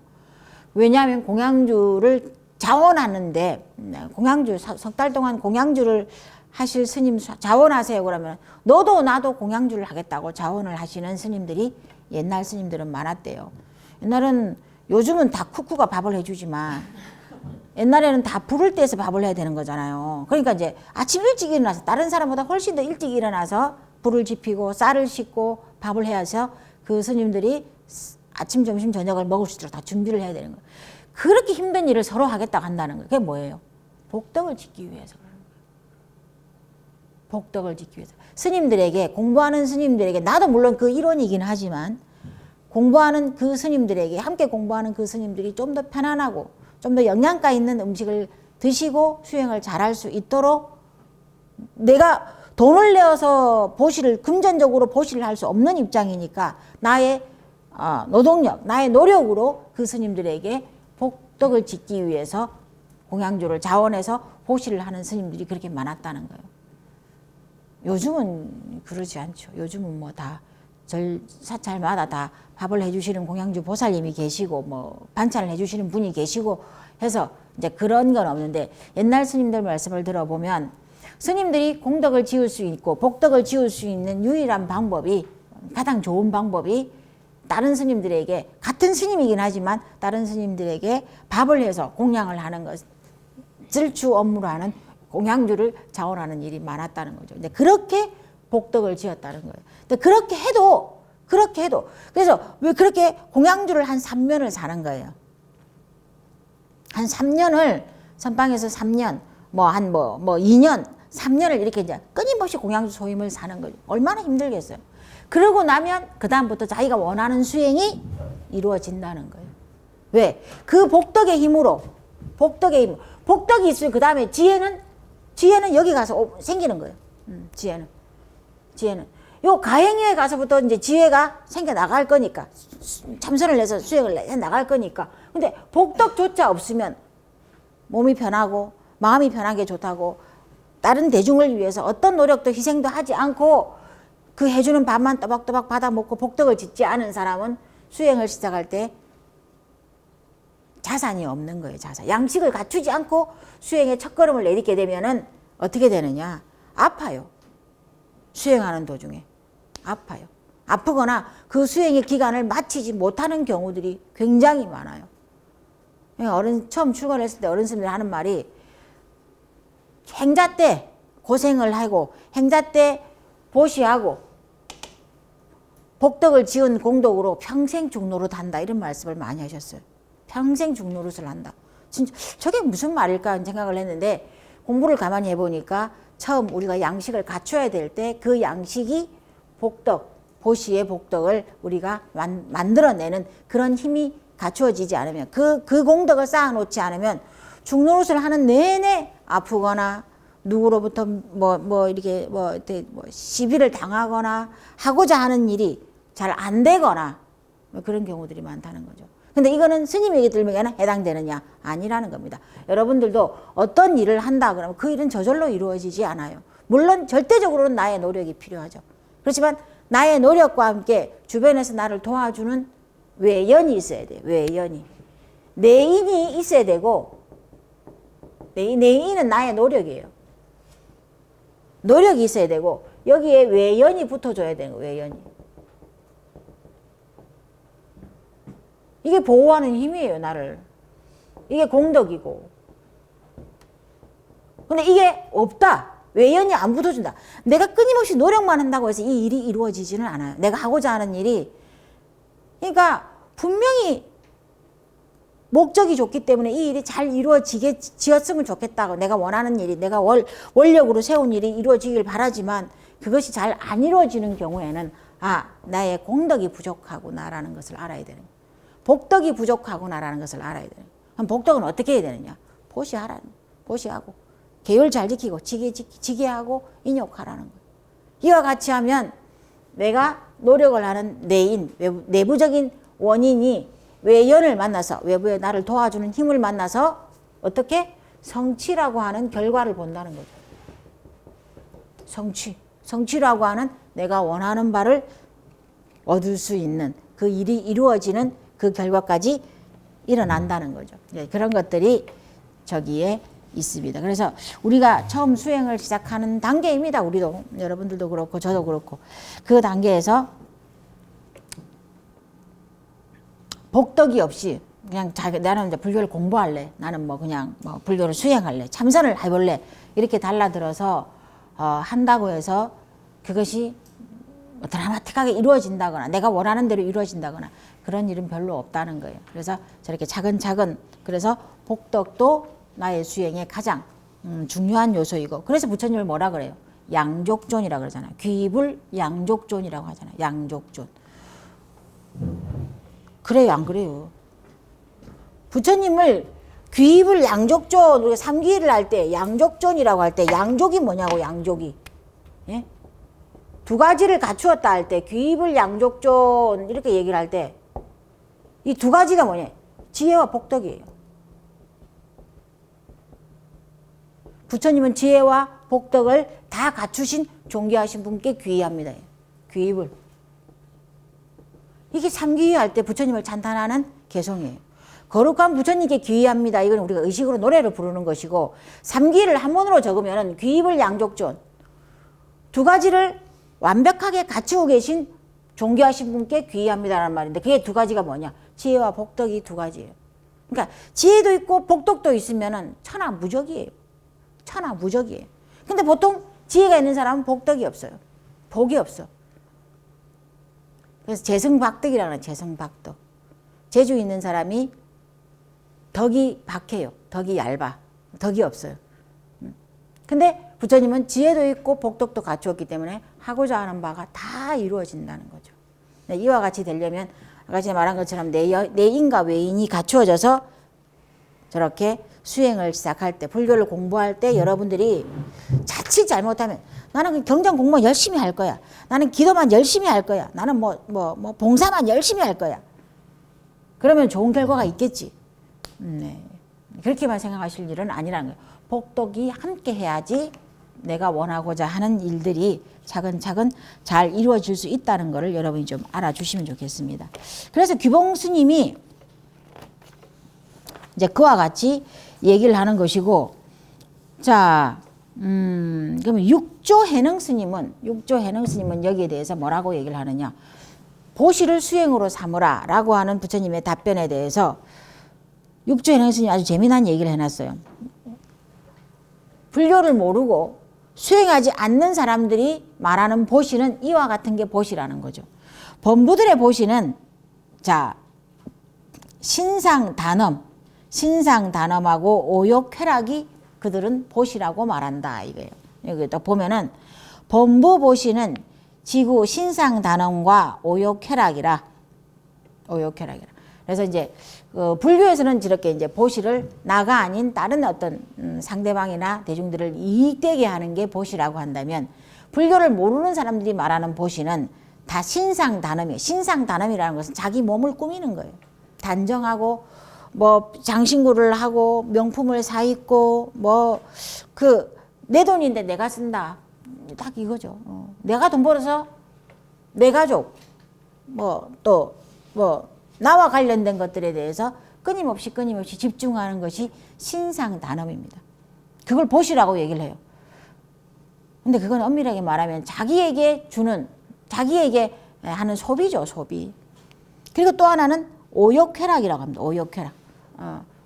왜냐하면 공양주를 자원하는데, 석 달 동안 공양주를 하실 스님 자원하세요 그러면 너도 나도 공양주를 하겠다고 자원을 하시는 스님들이, 옛날 스님들은 많았대요. 요즘은 다 쿠쿠가 밥을 해주지만 옛날에는 다 불을 떼서 밥을 해야 되는 거잖아요. 그러니까 이제 아침 일찍 일어나서, 다른 사람보다 훨씬 더 일찍 일어나서 불을 지피고 쌀을 씻고 밥을 해야 해서 그 스님들이 아침, 점심, 저녁을 먹을 수 있도록 다 준비를 해야 되는 거예요. 그렇게 힘든 일을 서로 하겠다고 한다는 거예요. 그게 뭐예요? 복덕을 짓기 위해서 그러는 거예요. 복덕을 짓기 위해서. 스님들에게, 공부하는 스님들에게, 나도 물론 그 일원이긴 하지만 공부하는 그 스님들에게, 함께 공부하는 그 스님들이 좀 더 편안하고 좀 더 영양가 있는 음식을 드시고 수행을 잘할 수 있도록, 내가 돈을 내어서 금전적으로 보시를 할 수 없는 입장이니까 나의 노동력, 나의 노력으로 그 스님들에게 복덕을 짓기 위해서 공양주를 자원해서 보시를 하는 스님들이 그렇게 많았다는 거예요. 요즘은 그러지 않죠. 요즘은 뭐 다 사찰마다 다 밥을 해주시는 공양주 보살님이 계시고 뭐 반찬을 해주시는 분이 계시고 해서 이제 그런 건 없는데, 옛날 스님들 말씀을 들어보면 스님들이 공덕을 지을 수 있고 복덕을 지을 수 있는 유일한 방법이, 가장 좋은 방법이 다른 스님들에게, 같은 스님이긴 하지만 다른 스님들에게 밥을 해서 공양을 하는 것을 주 업무로 하는 공양주를 자원하는 일이 많았다는 거죠. 근데 그렇게 복덕을 지었다는 거예요. 근데 그렇게 해도 그래서 왜 그렇게 공양주를 한 3년을 사는 거예요. 한 3년을 선방에서 3년, 뭐 2년, 3년을 이렇게 이제 끊임없이 공양주 소임을 사는 거죠. 얼마나 힘들겠어요. 그러고 나면 그 다음부터 자기가 원하는 수행이 이루어진다는 거예요. 왜? 그 복덕의 힘으로, 복덕이 있으면 그 다음에 지혜는 여기 가서 생기는 거예요. 지혜는. 요 가행위에 가서부터 이제 지혜가 생겨 나갈 거니까, 참선을 해서 수행을 해 나갈 거니까. 근데 복덕조차 없으면 몸이 편하고 마음이 편한 게 좋다고 다른 대중을 위해서 어떤 노력도 희생도 하지 않고 그 해주는 밥만 또박또박 받아 먹고 복덕을 짓지 않은 사람은 수행을 시작할 때 자산이 없는 거예요. 자산. 양식을 갖추지 않고 수행의 첫걸음을 내딛게 되면은 어떻게 되느냐? 아파요. 수행하는 도중에 아파요. 아프거나 그 수행의 기간을 마치지 못하는 경우들이 굉장히 많아요. 처음 출근했을 때 어른스님들 하는 말이, 행자 때 고생을 하고 행자 때 보시하고 복덕을 지은 공덕으로 평생 중노릇 한다, 이런 말씀을 많이 하셨어요. 평생 중노릇을 한다. 진짜 저게 무슨 말일까 생각을 했는데, 공부를 가만히 해보니까 처음 우리가 양식을 갖춰야 될 때 그 양식이 복덕, 보시의 복덕을 우리가 만들어내는 그런 힘이 갖추어지지 않으면, 그 공덕을 쌓아놓지 않으면 중노릇을 하는 내내 아프거나 누구로부터 이렇게 시비를 당하거나 하고자 하는 일이 잘 안 되거나 그런 경우들이 많다는 거죠. 근데 이거는 스님 얘기 들으면 해당되느냐? 아니라는 겁니다. 여러분들도 어떤 일을 한다 그러면 그 일은 저절로 이루어지지 않아요. 물론 절대적으로는 나의 노력이 필요하죠. 그렇지만 나의 노력과 함께 주변에서 나를 도와주는 외연이 있어야 돼요. 외연이. 내인이 있어야 되고, 내인은 나의 노력이에요. 노력이 있어야 되고, 여기에 외연이 붙어줘야 되는 거예요. 외연이. 이게 보호하는 힘이에요, 나를. 이게 공덕이고. 근데 이게 없다. 외연이 안 붙어준다. 내가 끊임없이 노력만 한다고 해서 이 일이 이루어지지는 않아요. 내가 하고자 하는 일이. 그러니까 분명히 목적이 좋기 때문에 이 일이 잘 지었으면 좋겠다고, 내가 원하는 일이, 내가 원력으로 세운 일이 이루어지길 바라지만 그것이 잘 안 이루어지는 경우에는 나의 공덕이 부족하구나라는 것을 알아야 되는 거예요. 복덕이 부족하구나라는 것을 알아야 되는 거예요. 그럼 복덕은 어떻게 해야 되느냐? 보시하고 계율 잘 지키고 지게하고 인욕하라는 거예요. 이와 같이 하면 내가 노력을 하는 내인, 내부적인 원인이 외연을 만나서, 외부에 나를 도와주는 힘을 만나서 어떻게? 성취라고 하는 결과를 본다는 거죠. 성취라고 하는 내가 원하는 바를 얻을 수 있는 그 일이 이루어지는 그 결과까지 일어난다는 거죠. 그런 것들이 저기에 있습니다. 그래서 우리가 처음 수행을 시작하는 단계입니다. 우리도, 여러분들도 그렇고 저도 그렇고, 그 단계에서 복덕이 없이 그냥 나는 이제 불교를 공부할래, 나는 그냥 불교를 수행할래, 참선을 해볼래, 이렇게 달라들어서 한다고 해서 그것이 드라마틱하게 이루어진다거나 내가 원하는 대로 이루어진다거나 그런 일은 별로 없다는 거예요. 그래서 저렇게 차근차근, 그래서 복덕도 나의 수행의 가장 중요한 요소이고, 그래서 부처님을 뭐라 그래요? 양족존이라고 그러잖아요. 귀불 양족존이라고 하잖아요. 양족존. 그래요, 안 그래요? 부처님을 귀불 양족존, 우리가 삼귀를 할 때 양족존이라고 할 때 양족이 뭐냐고, 양족이. 예? 두 가지를 갖추었다 할 때 귀불 양족존 이렇게 얘기를 할 때 이 두 가지가 뭐냐? 지혜와 복덕이에요. 부처님은 지혜와 복덕을 다 갖추신 존귀하신 분께 귀의합니다. 귀입을. 이게 삼귀의 할 때 부처님을 찬탄하는 개성이에요. 거룩한 부처님께 귀의합니다. 이건 우리가 의식으로 노래를 부르는 것이고, 삼귀를 한문으로 적으면 귀입을 양족존. 두 가지를 완벽하게 갖추고 계신 존귀하신 분께 귀의합니다라는 말인데 그게 두 가지가 뭐냐? 지혜와 복덕이 두 가지예요. 그러니까 지혜도 있고 복덕도 있으면은 천하무적이에요. 천하무적이에요. 근데 보통 지혜가 있는 사람은 복덕이 없어요. 복이 없어. 그래서 재성박덕이라는 재성박덕. 재주 있는 사람이 덕이 박해요. 덕이 얇아. 덕이 없어요. 근데 부처님은 지혜도 있고 복덕도 갖추었기 때문에 하고자 하는 바가 다 이루어진다는 거죠. 이와 같이 되려면 아까 전에 말한 것처럼 내인과 외인이 갖추어져서 저렇게 수행을 시작할 때, 불교를 공부할 때 여러분들이 자칫 잘못하면 나는 경전 공부만 열심히 할 거야. 나는 기도만 열심히 할 거야. 나는 봉사만 열심히 할 거야. 그러면 좋은 결과가 있겠지. 네. 그렇게만 생각하실 일은 아니라는 거예요. 복덕이 함께 해야지 내가 원하고자 하는 일들이 차근차근 잘 이루어질 수 있다는 것을 여러분이 좀 알아주시면 좋겠습니다. 그래서 규봉 스님이 이제 그와 같이 얘기를 하는 것이고, 자, 그러면 육조 해능 스님은 여기에 대해서 뭐라고 얘기를 하느냐? 보시를 수행으로 삼으라 라고 하는 부처님의 답변에 대해서 육조 해능 스님이 아주 재미난 얘기를 해놨어요. 불교를 모르고 수행하지 않는 사람들이 말하는 보시는 이와 같은 게 보시라는 거죠. 범부들의 보시는 자 신상단엄하고 오욕쾌락이 그들은 보시라고 말한다 이거예요. 여기 또 보면은 범부 보시는 지구 신상단엄과 오욕쾌락이라. 그래서 이제 불교에서는 저렇게 이제 보시를 나가 아닌 다른 어떤 상대방이나 대중들을 이익되게 하는 게 보시라고 한다면, 불교를 모르는 사람들이 말하는 보시는 다 신상단엄이에요. 신상단엄이라는 것은 자기 몸을 꾸미는 거예요. 단정하고 장신구를 하고 명품을 사 입고 내 돈인데 내가 쓴다. 딱 이거죠. 내가 돈 벌어서 내 가족 나와 관련된 것들에 대해서 끊임없이 집중하는 것이 신상단엄입니다. 그걸 보시라고 얘기를 해요. 근데 그건 엄밀하게 말하면 자기에게 하는 소비죠, 소비. 그리고 또 하나는 오욕쾌락이라고 합니다. 오욕쾌락.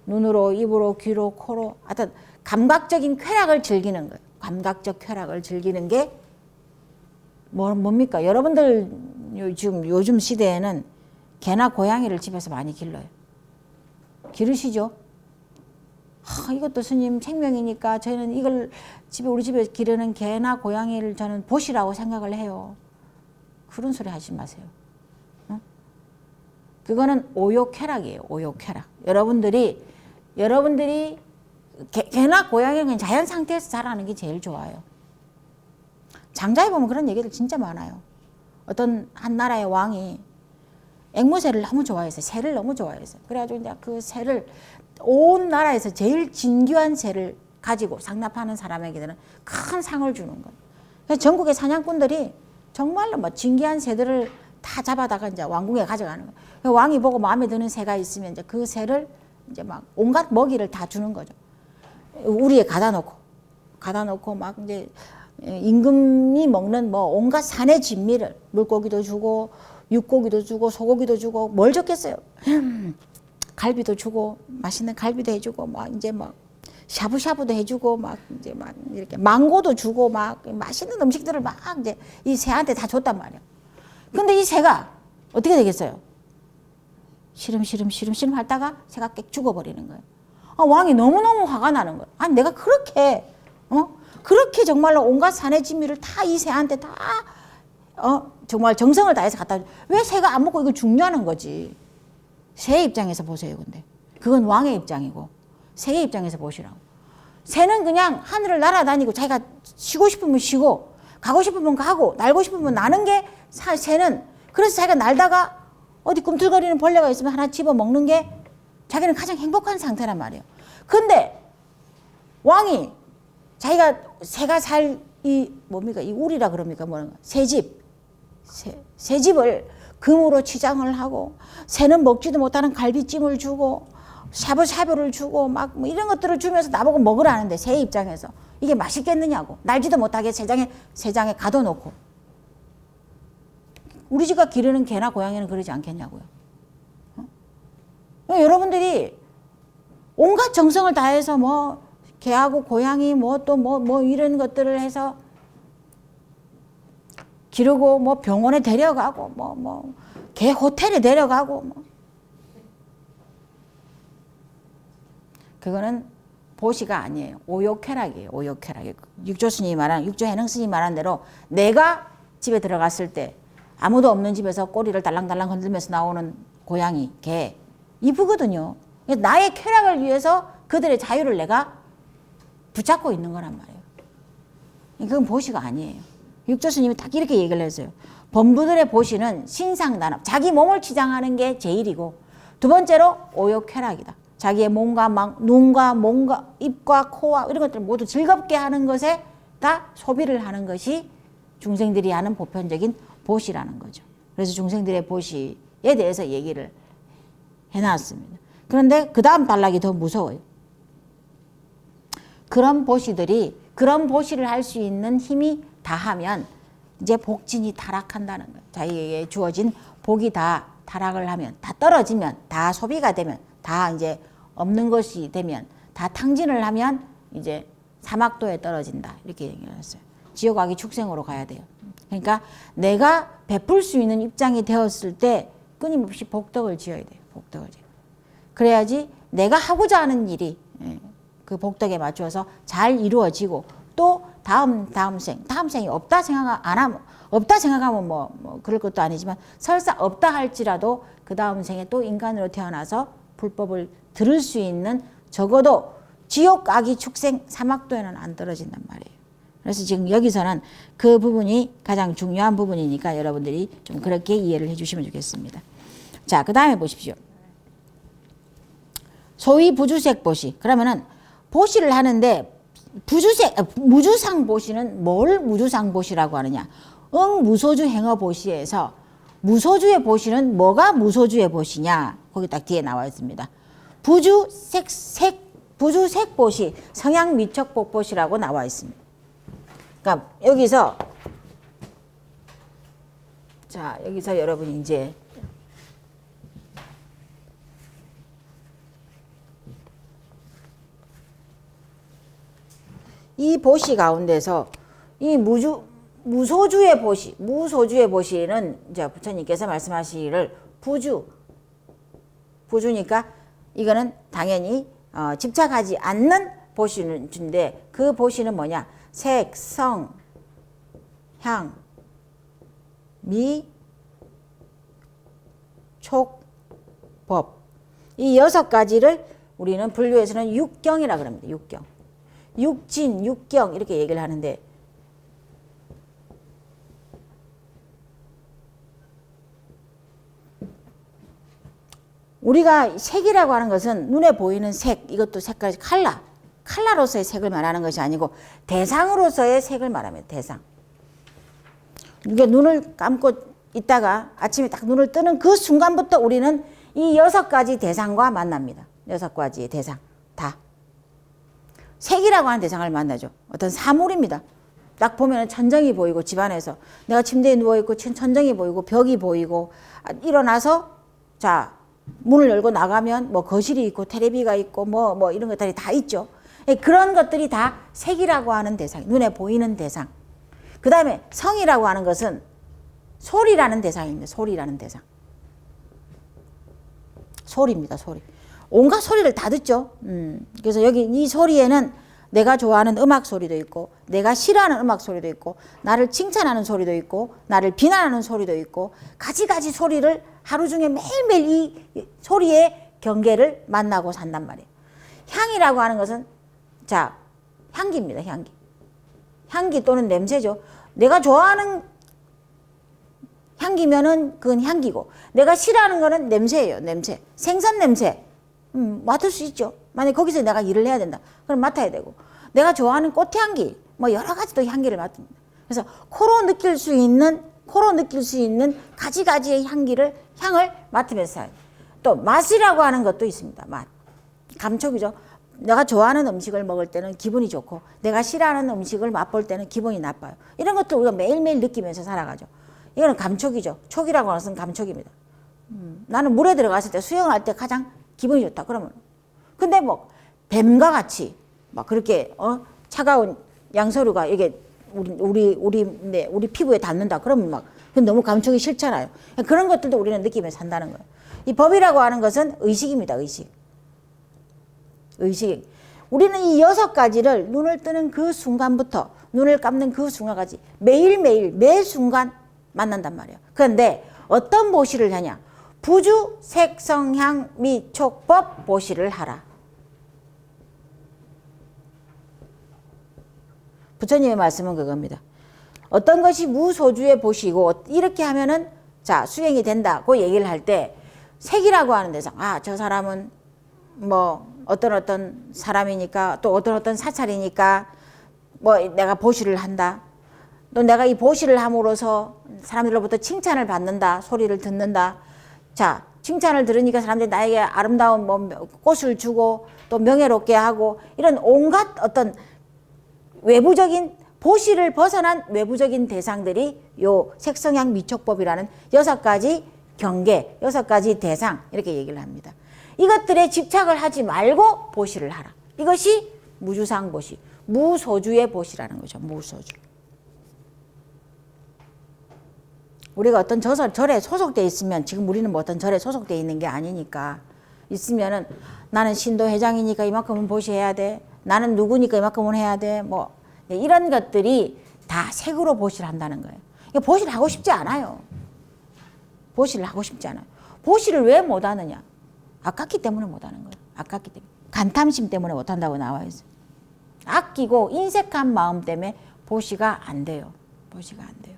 눈으로, 입으로, 귀로, 코로, 하여튼 감각적인 쾌락을 즐기는 거예요. 감각적 쾌락을 즐기는 게 뭡니까? 여러분들 요즘 시대에는 개나 고양이를 집에서 많이 길러요. 기르시죠? 이것도 스님 생명이니까 저희는 이걸 우리 집에 기르는 개나 고양이를 저는 보시라고 생각을 해요. 그런 소리 하지 마세요. 그거는 오욕쾌락이에요. 오욕쾌락. 여러분들이 개나 고양이는 그냥 자연 상태에서 자라는 게 제일 좋아요. 장자에 보면 그런 얘기들 진짜 많아요. 어떤 한 나라의 왕이 앵무새를 너무 좋아했어요. 새를 너무 좋아했어요. 그래가지고 이제 그 새를 온 나라에서 제일 진귀한 새를 가지고 상납하는 사람에게는 큰 상을 주는 거예요. 그래서 전국의 사냥꾼들이 정말로 진귀한 새들을 다 잡아다가 이제 왕궁에 가져가는 거예요. 왕이 보고 마음에 드는 새가 있으면 이제 그 새를 이제 온갖 먹이를 다 주는 거죠. 우리에 가다 놓고 이제 임금이 먹는 온갖 산의 진미를 물고기도 주고 육고기도 주고 소고기도 주고 뭘 줬겠어요. 갈비도 주고 맛있는 갈비도 해주고 샤브샤브도 해주고 이렇게 망고도 주고 맛있는 음식들을 이제 이 새한테 다 줬단 말이에요. 근데 이 새가 어떻게 되겠어요? 시름 하다가 새가 깨 죽어버리는 거예요. 왕이 너무너무 화가 나는 거예요. 아니 내가 그렇게 정말로 온갖 산의 진미를 다 이 새한테 다 정말 정성을 다해서 갖다 줘. 왜 새가 안 먹고 이거 죽냐는 거지. 새의 입장에서 보세요. 근데 그건 왕의 입장이고 새의 입장에서 보시라고. 새는 그냥 하늘을 날아다니고 자기가 쉬고 싶으면 쉬고 가고 싶으면 가고 날고 싶으면 나는 게 새는. 그래서 자기가 날다가 어디 꿈틀거리는 벌레가 있으면 하나 집어 먹는 게 자기는 가장 행복한 상태란 말이에요. 근데 왕이 자기가 새가 살 이 울이라 그럽니까? 새집을 금으로 치장을 하고 새는 먹지도 못하는 갈비찜을 주고 샤브샤브를 주고 이런 것들을 주면서 나보고 먹으라는데 새 입장에서 이게 맛있겠느냐고. 날지도 못하게 새장에 가둬놓고 우리 집가 기르는 개나 고양이는 그러지 않겠냐고요. 여러분들이 온갖 정성을 다해서 뭐 개하고 고양이 뭐 또 뭐 이런 것들을 해서 기르고 뭐 병원에 데려가고 뭐 개 호텔에 데려가고 뭐 그거는 보시가 아니에요. 오욕쾌락이에요. 오욕쾌락. 육조스님이 말한 육조해능스님이 말한 대로 내가 집에 들어갔을 때 아무도 없는 집에서 꼬리를 달랑달랑 흔들면서 나오는 고양이, 개 이쁘거든요. 나의 쾌락을 위해서 그들의 자유를 내가 붙잡고 있는 거란 말이에요. 그건 보시가 아니에요. 육조스님이 딱 이렇게 얘기를 했어요. 범부들의 보시는 신상단합, 자기 몸을 치장하는 게 제일이고 두 번째로 오욕쾌락이다. 자기의 몸과 눈과 몸과 입과 코와 이런 것들을 모두 즐겁게 하는 것에 다 소비를 하는 것이 중생들이 하는 보편적인 보시라는 거죠. 그래서 중생들의 보시에 대해서 얘기를 해놨습니다. 그런데 그 다음 단락이 더 무서워요. 그런 보시들이 그런 보시를 할 수 있는 힘이 다하면 이제 복진이 타락한다는 거예요. 자기에게 주어진 복이 다 타락을 하면, 다 떨어지면, 다 소비가 되면, 다 이제 없는 것이 되면, 다 탕진을 하면 이제 사막도에 떨어진다. 이렇게 얘기를 했어요. 지옥악이 축생으로 가야 돼요. 그러니까 내가 베풀 수 있는 입장이 되었을 때 끊임없이 복덕을 지어야 돼요. 복덕을 지어야 돼요. 그래야지 내가 하고자 하는 일이 그 복덕에 맞춰서 잘 이루어지고 또 다음 생이 없다 생각하면 뭐 그럴 것도 아니지만 설사 없다 할지라도 그 다음 생에 또 인간으로 태어나서 불법을 들을 수 있는 적어도 지옥 악이 축생 사막도에는 안 떨어진단 말이에요. 그래서 지금 여기서는 그 부분이 가장 중요한 부분이니까 여러분들이 좀 그렇게 이해를 해주시면 좋겠습니다. 자, 그 다음에 보십시오. 소위 부주색 보시. 그러면은 보시를 하는데 무주상 보시는 뭘 무주상 보시라고 하느냐? 무소주 행어 보시에서 무소주의 보시는 뭐가 무소주의 보시냐? 거기 딱 뒤에 나와 있습니다. 부주색 보시, 성향 미척복 보시라고 나와 있습니다. 그러니까 여기서 여러분이 이제 이 보시 가운데서 이 무소주의 보시는 이제 부처님께서 말씀하시기를 부주니까 이거는 당연히 집착하지 않는 보시는 주인데 그 보시는 뭐냐? 색, 성, 향, 미, 촉, 법. 이 6가지를 우리는 불교에서는 육경이라 그럽니다. 육경. 육진, 육경 이렇게 얘기를 하는데 우리가 색이라고 하는 것은 눈에 보이는 색, 이것도 색깔, 칼라로서의 색을 말하는 것이 아니고 대상으로서의 색을 말합니다. 대상. 이게 눈을 감고 있다가 아침에 딱 눈을 뜨는 그 순간부터 우리는 이 6가지 대상과 만납니다. 6가지의 대상 다. 색이라고 하는 대상을 만나죠. 어떤 사물입니다. 딱 보면 천정이 보이고 집안에서 내가 침대에 누워있고 천정이 보이고 벽이 보이고 일어나서 자 문을 열고 나가면 뭐 거실이 있고 테레비가 있고 뭐 이런 것들이 다 있죠. 그런 것들이 다 색이라고 하는 대상, 눈에 보이는 대상. 그 다음에 성이라고 하는 것은 소리라는 대상입니다. 소리라는 대상. 소리입니다. 소리. 온갖 소리를 다 듣죠. 그래서 여기 이 소리에는 내가 좋아하는 음악 소리도 있고 내가 싫어하는 음악 소리도 있고 나를 칭찬하는 소리도 있고 나를 비난하는 소리도 있고 가지가지 소리를 하루 중에 매일매일 이 소리의 경계를 만나고 산단 말이에요. 향이라고 하는 것은 자 향기입니다. 향기 또는 냄새죠. 내가 좋아하는 향기면은 그건 향기고 내가 싫어하는 거는 냄새예요. 냄새. 생선 냄새. 맡을 수 있죠. 만약 거기서 내가 일을 해야 된다. 그럼 맡아야 되고. 내가 좋아하는 꽃향기, 뭐 여러 가지 또 향기를 맡습니다. 그래서 코로 느낄 수 있는 가지가지의 향을 맡으면서 살아요. 또 맛이라고 하는 것도 있습니다. 맛. 감촉이죠. 내가 좋아하는 음식을 먹을 때는 기분이 좋고 내가 싫어하는 음식을 맛볼 때는 기분이 나빠요. 이런 것들 우리가 매일매일 느끼면서 살아가죠. 이거는 감촉이죠. 촉이라고 하는 것은 감촉입니다. 나는 물에 들어갔을 때 수영할 때 가장 기분이 좋다. 그러면 근데 뭐 뱀과 같이 막 그렇게 차가운 양서류가 이게 우리 피부에 닿는다. 그러면 막 너무 감촉이 싫잖아요. 그런 것들도 우리는 느끼며 산다는 거예요. 이 법이라고 하는 것은 의식입니다. 의식. 우리는 이 6가지를 눈을 뜨는 그 순간부터 눈을 감는 그 순간까지 매일매일 매 순간 만난단 말이에요. 그런데 어떤 보시를 하냐? 부주 색성향 미촉법 보시를 하라. 부처님의 말씀은 그겁니다. 어떤 것이 무소주의 보시고 이렇게 하면은 자 수행이 된다고 얘기를 할 때 색이라고 하는 데서 저 사람은 뭐 어떤 사람이니까 또 어떤 사찰이니까 뭐 내가 보시를 한다. 또 내가 이 보시를 함으로써 사람들로부터 칭찬을 받는다. 소리를 듣는다. 자 칭찬을 들으니까 사람들이 나에게 아름다운 뭐 꽃을 주고 또 명예롭게 하고 이런 온갖 어떤 외부적인 보시를 벗어난 외부적인 대상들이 요 색성향 미촉법이라는 6가지 경계, 6가지 대상 이렇게 얘기를 합니다. 이것들에 집착을 하지 말고 보시를 하라. 이것이 무주상 보시, 무소주의 보시라는 거죠. 무소주. 우리가 어떤 절에 소속돼 있으면 지금 우리는 뭐 어떤 절에 소속돼 있는 게 아니니까 있으면은 나는 신도 회장이니까 이만큼은 보시해야 돼. 나는 누구니까 이만큼은 해야 돼. 뭐 이런 것들이 다 색으로 보시를 한다는 거예요. 보시를 하고 싶지 않아요. 보시를 하고 싶지 않아요. 보시를 왜 못하느냐? 아깝기 때문에 못하는 거예요. 아깝기 때문에. 간탐심 때문에 못한다고 나와 있어요. 아끼고 인색한 마음 때문에 보시가 안 돼요. 보시가 안 돼요.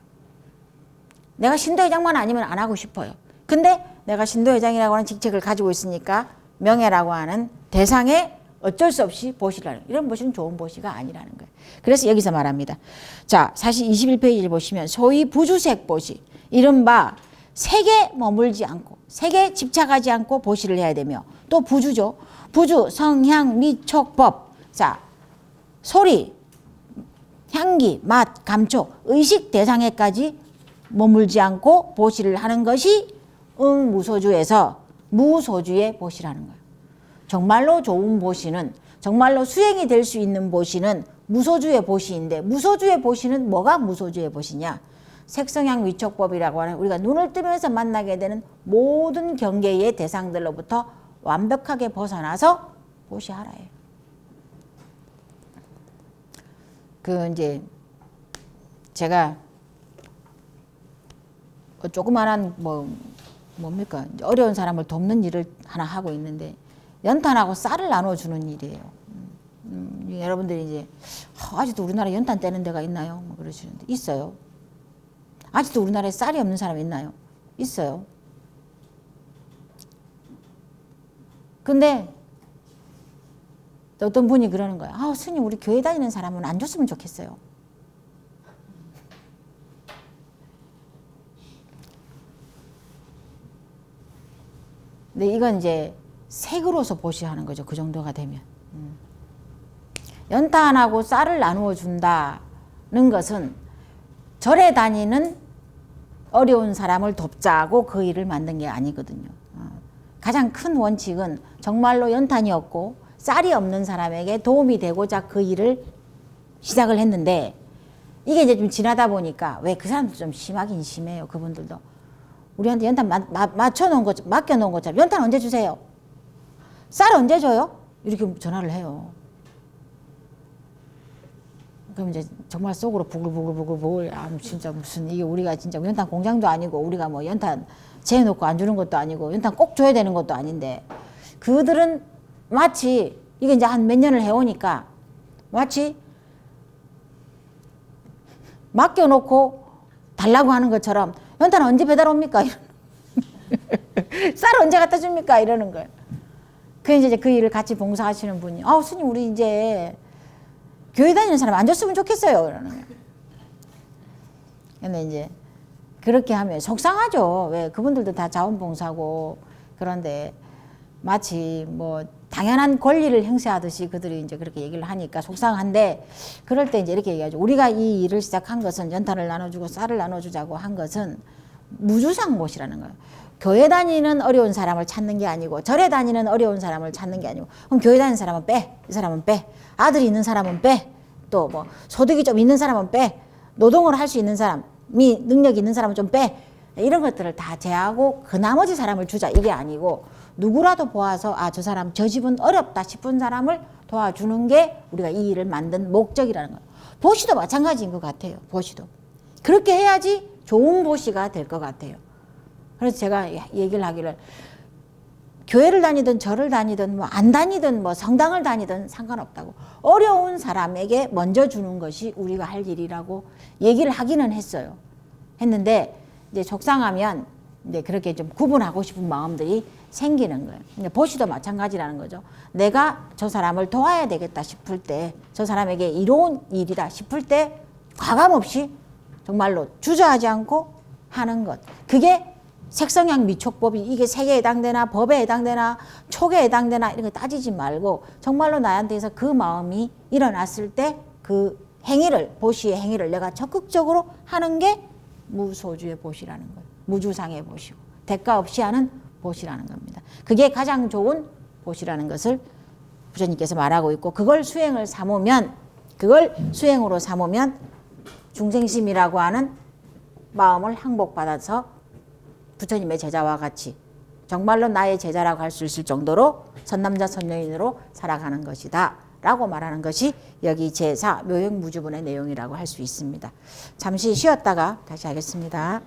내가 신도회장만 아니면 안 하고 싶어요. 근데 내가 신도회장이라고 하는 직책을 가지고 있으니까 명예라고 하는 대상에 어쩔 수 없이 보시를 하는 이런 보시는 좋은 보시가 아니라는 거예요. 그래서 여기서 말합니다. 자, 사실 21페이지를 보시면 소위 부주색 보시, 이른바 색에 머물지 않고 색에 집착하지 않고 보시를 해야 되며 또 부주죠. 부주, 성향, 미촉법. 자, 소리, 향기, 맛, 감촉, 의식 대상에까지 머물지 않고 보시를 하는 것이 무소주에서 무소주의 보시라는 거예요. 정말로 좋은 보시는 정말로 수행이 될 수 있는 보시는 무소주의 보시인데 무소주의 보시는 뭐가 무소주의 보시냐? 색성향 미촉법이라고 하는 우리가 눈을 뜨면서 만나게 되는 모든 경계의 대상들로부터 완벽하게 벗어나서 보시하라예요. 이제 제가 조그만한 뭡니까 어려운 사람을 돕는 일을 하나 하고 있는데 연탄하고 쌀을 나눠주는 일이에요. 여러분들이 이제 아직도 우리나라 연탄 떼는 데가 있나요? 뭐 그러시는데 있어요. 아직도 우리나라에 쌀이 없는 사람 있나요? 있어요. 근데 어떤 분이 그러는 거예요. 스님 우리 교회 다니는 사람은 안 줬으면 좋겠어요. 근데 이건 이제 색으로서 보시하는 거죠. 그 정도가 되면. 연탄하고 쌀을 나누어 준다는 것은 절에 다니는 어려운 사람을 돕자고 그 일을 만든 게 아니거든요. 가장 큰 원칙은 정말로 연탄이 없고 쌀이 없는 사람에게 도움이 되고자 그 일을 시작을 했는데 이게 이제 좀 지나다 보니까 왜 그 사람도 좀 심하긴 심해요. 그분들도. 우리한테 연탄 맞춰놓은 것, 맡겨놓은 것처럼 연탄 언제 주세요? 쌀 언제 줘요? 이렇게 전화를 해요. 그럼 이제 정말 속으로 부글부글 진짜 무슨 이게 우리가 진짜 연탄 공장도 아니고 우리가 뭐 연탄 재놓고 안 주는 것도 아니고 연탄 꼭 줘야 되는 것도 아닌데 그들은 마치 이게 이제 한 몇 년을 해오니까 마치 맡겨놓고 달라고 하는 것처럼 연탄 언제 배달 옵니까? 쌀 언제 갖다 줍니까? 이러는 거예요. 그래서 이제 그 일을 같이 봉사하시는 분이 스님 우리 이제 교회 다니는 사람 안 줬으면 좋겠어요. 그러는 거예요. 근데 이제 그렇게 하면 속상하죠. 왜 그분들도 다 자원봉사고 그런데 마치 뭐 당연한 권리를 행사하듯이 그들이 이제 그렇게 얘기를 하니까 속상한데, 그럴 때 이제 이렇게 얘기하죠. 우리가 이 일을 시작한 것은, 연탄을 나눠주고 쌀을 나눠주자고 한 것은 무주상못이라는 거예요. 교회 다니는 어려운 사람을 찾는 게 아니고, 절에 다니는 어려운 사람을 찾는 게 아니고, 그럼 교회 다니는 사람은 빼, 이 사람은 빼, 아들이 있는 사람은 빼, 또 뭐 소득이 좀 있는 사람은 빼, 노동을 할 수 있는 사람이, 능력이 있는 사람은 좀 빼, 이런 것들을 다 제하고 그 나머지 사람을 주자, 이게 아니고 누구라도 보아서 아, 저 사람, 저 집은 어렵다 싶은 사람을 도와주는 게 우리가 이 일을 만든 목적이라는 거예요. 보시도 마찬가지인 것 같아요. 보시도 그렇게 해야지 좋은 보시가 될 것 같아요. 그래서 제가 얘기를 하기를, 교회를 다니든 절을 다니든 뭐 안 다니든 뭐 성당을 다니든 상관없다고, 어려운 사람에게 먼저 주는 것이 우리가 할 일이라고 얘기를 하기는 했는데 이제 속상하면 이제 그렇게 좀 구분하고 싶은 마음들이 생기는 거예요. 근데 보시도 마찬가지라는 거죠. 내가 저 사람을 도와야 되겠다 싶을 때, 저 사람에게 이로운 일이다 싶을 때 과감 없이 정말로 주저하지 않고 하는 것, 그게 색성향 미촉법이, 이게 색에 해당되나 법에 해당되나 촉에 해당되나 이런 거 따지지 말고 정말로 나한테서 그 마음이 일어났을 때 그 행위를, 보시의 행위를 내가 적극적으로 하는 게 무소주의 보시라는 거예요. 무주상의 보시고 대가 없이 하는 보시라는 겁니다. 그게 가장 좋은 보시라는 것을 부처님께서 말하고 있고, 그걸 수행을 삼으면, 그걸 수행으로 삼으면 중생심이라고 하는 마음을 항복받아서 부처님의 제자와 같이 정말로 나의 제자라고 할 수 있을 정도로 선남자 선녀인으로 살아가는 것이다 라고 말하는 것이 여기 제4 묘행무주본의 내용이라고 할 수 있습니다. 잠시 쉬었다가 다시 하겠습니다.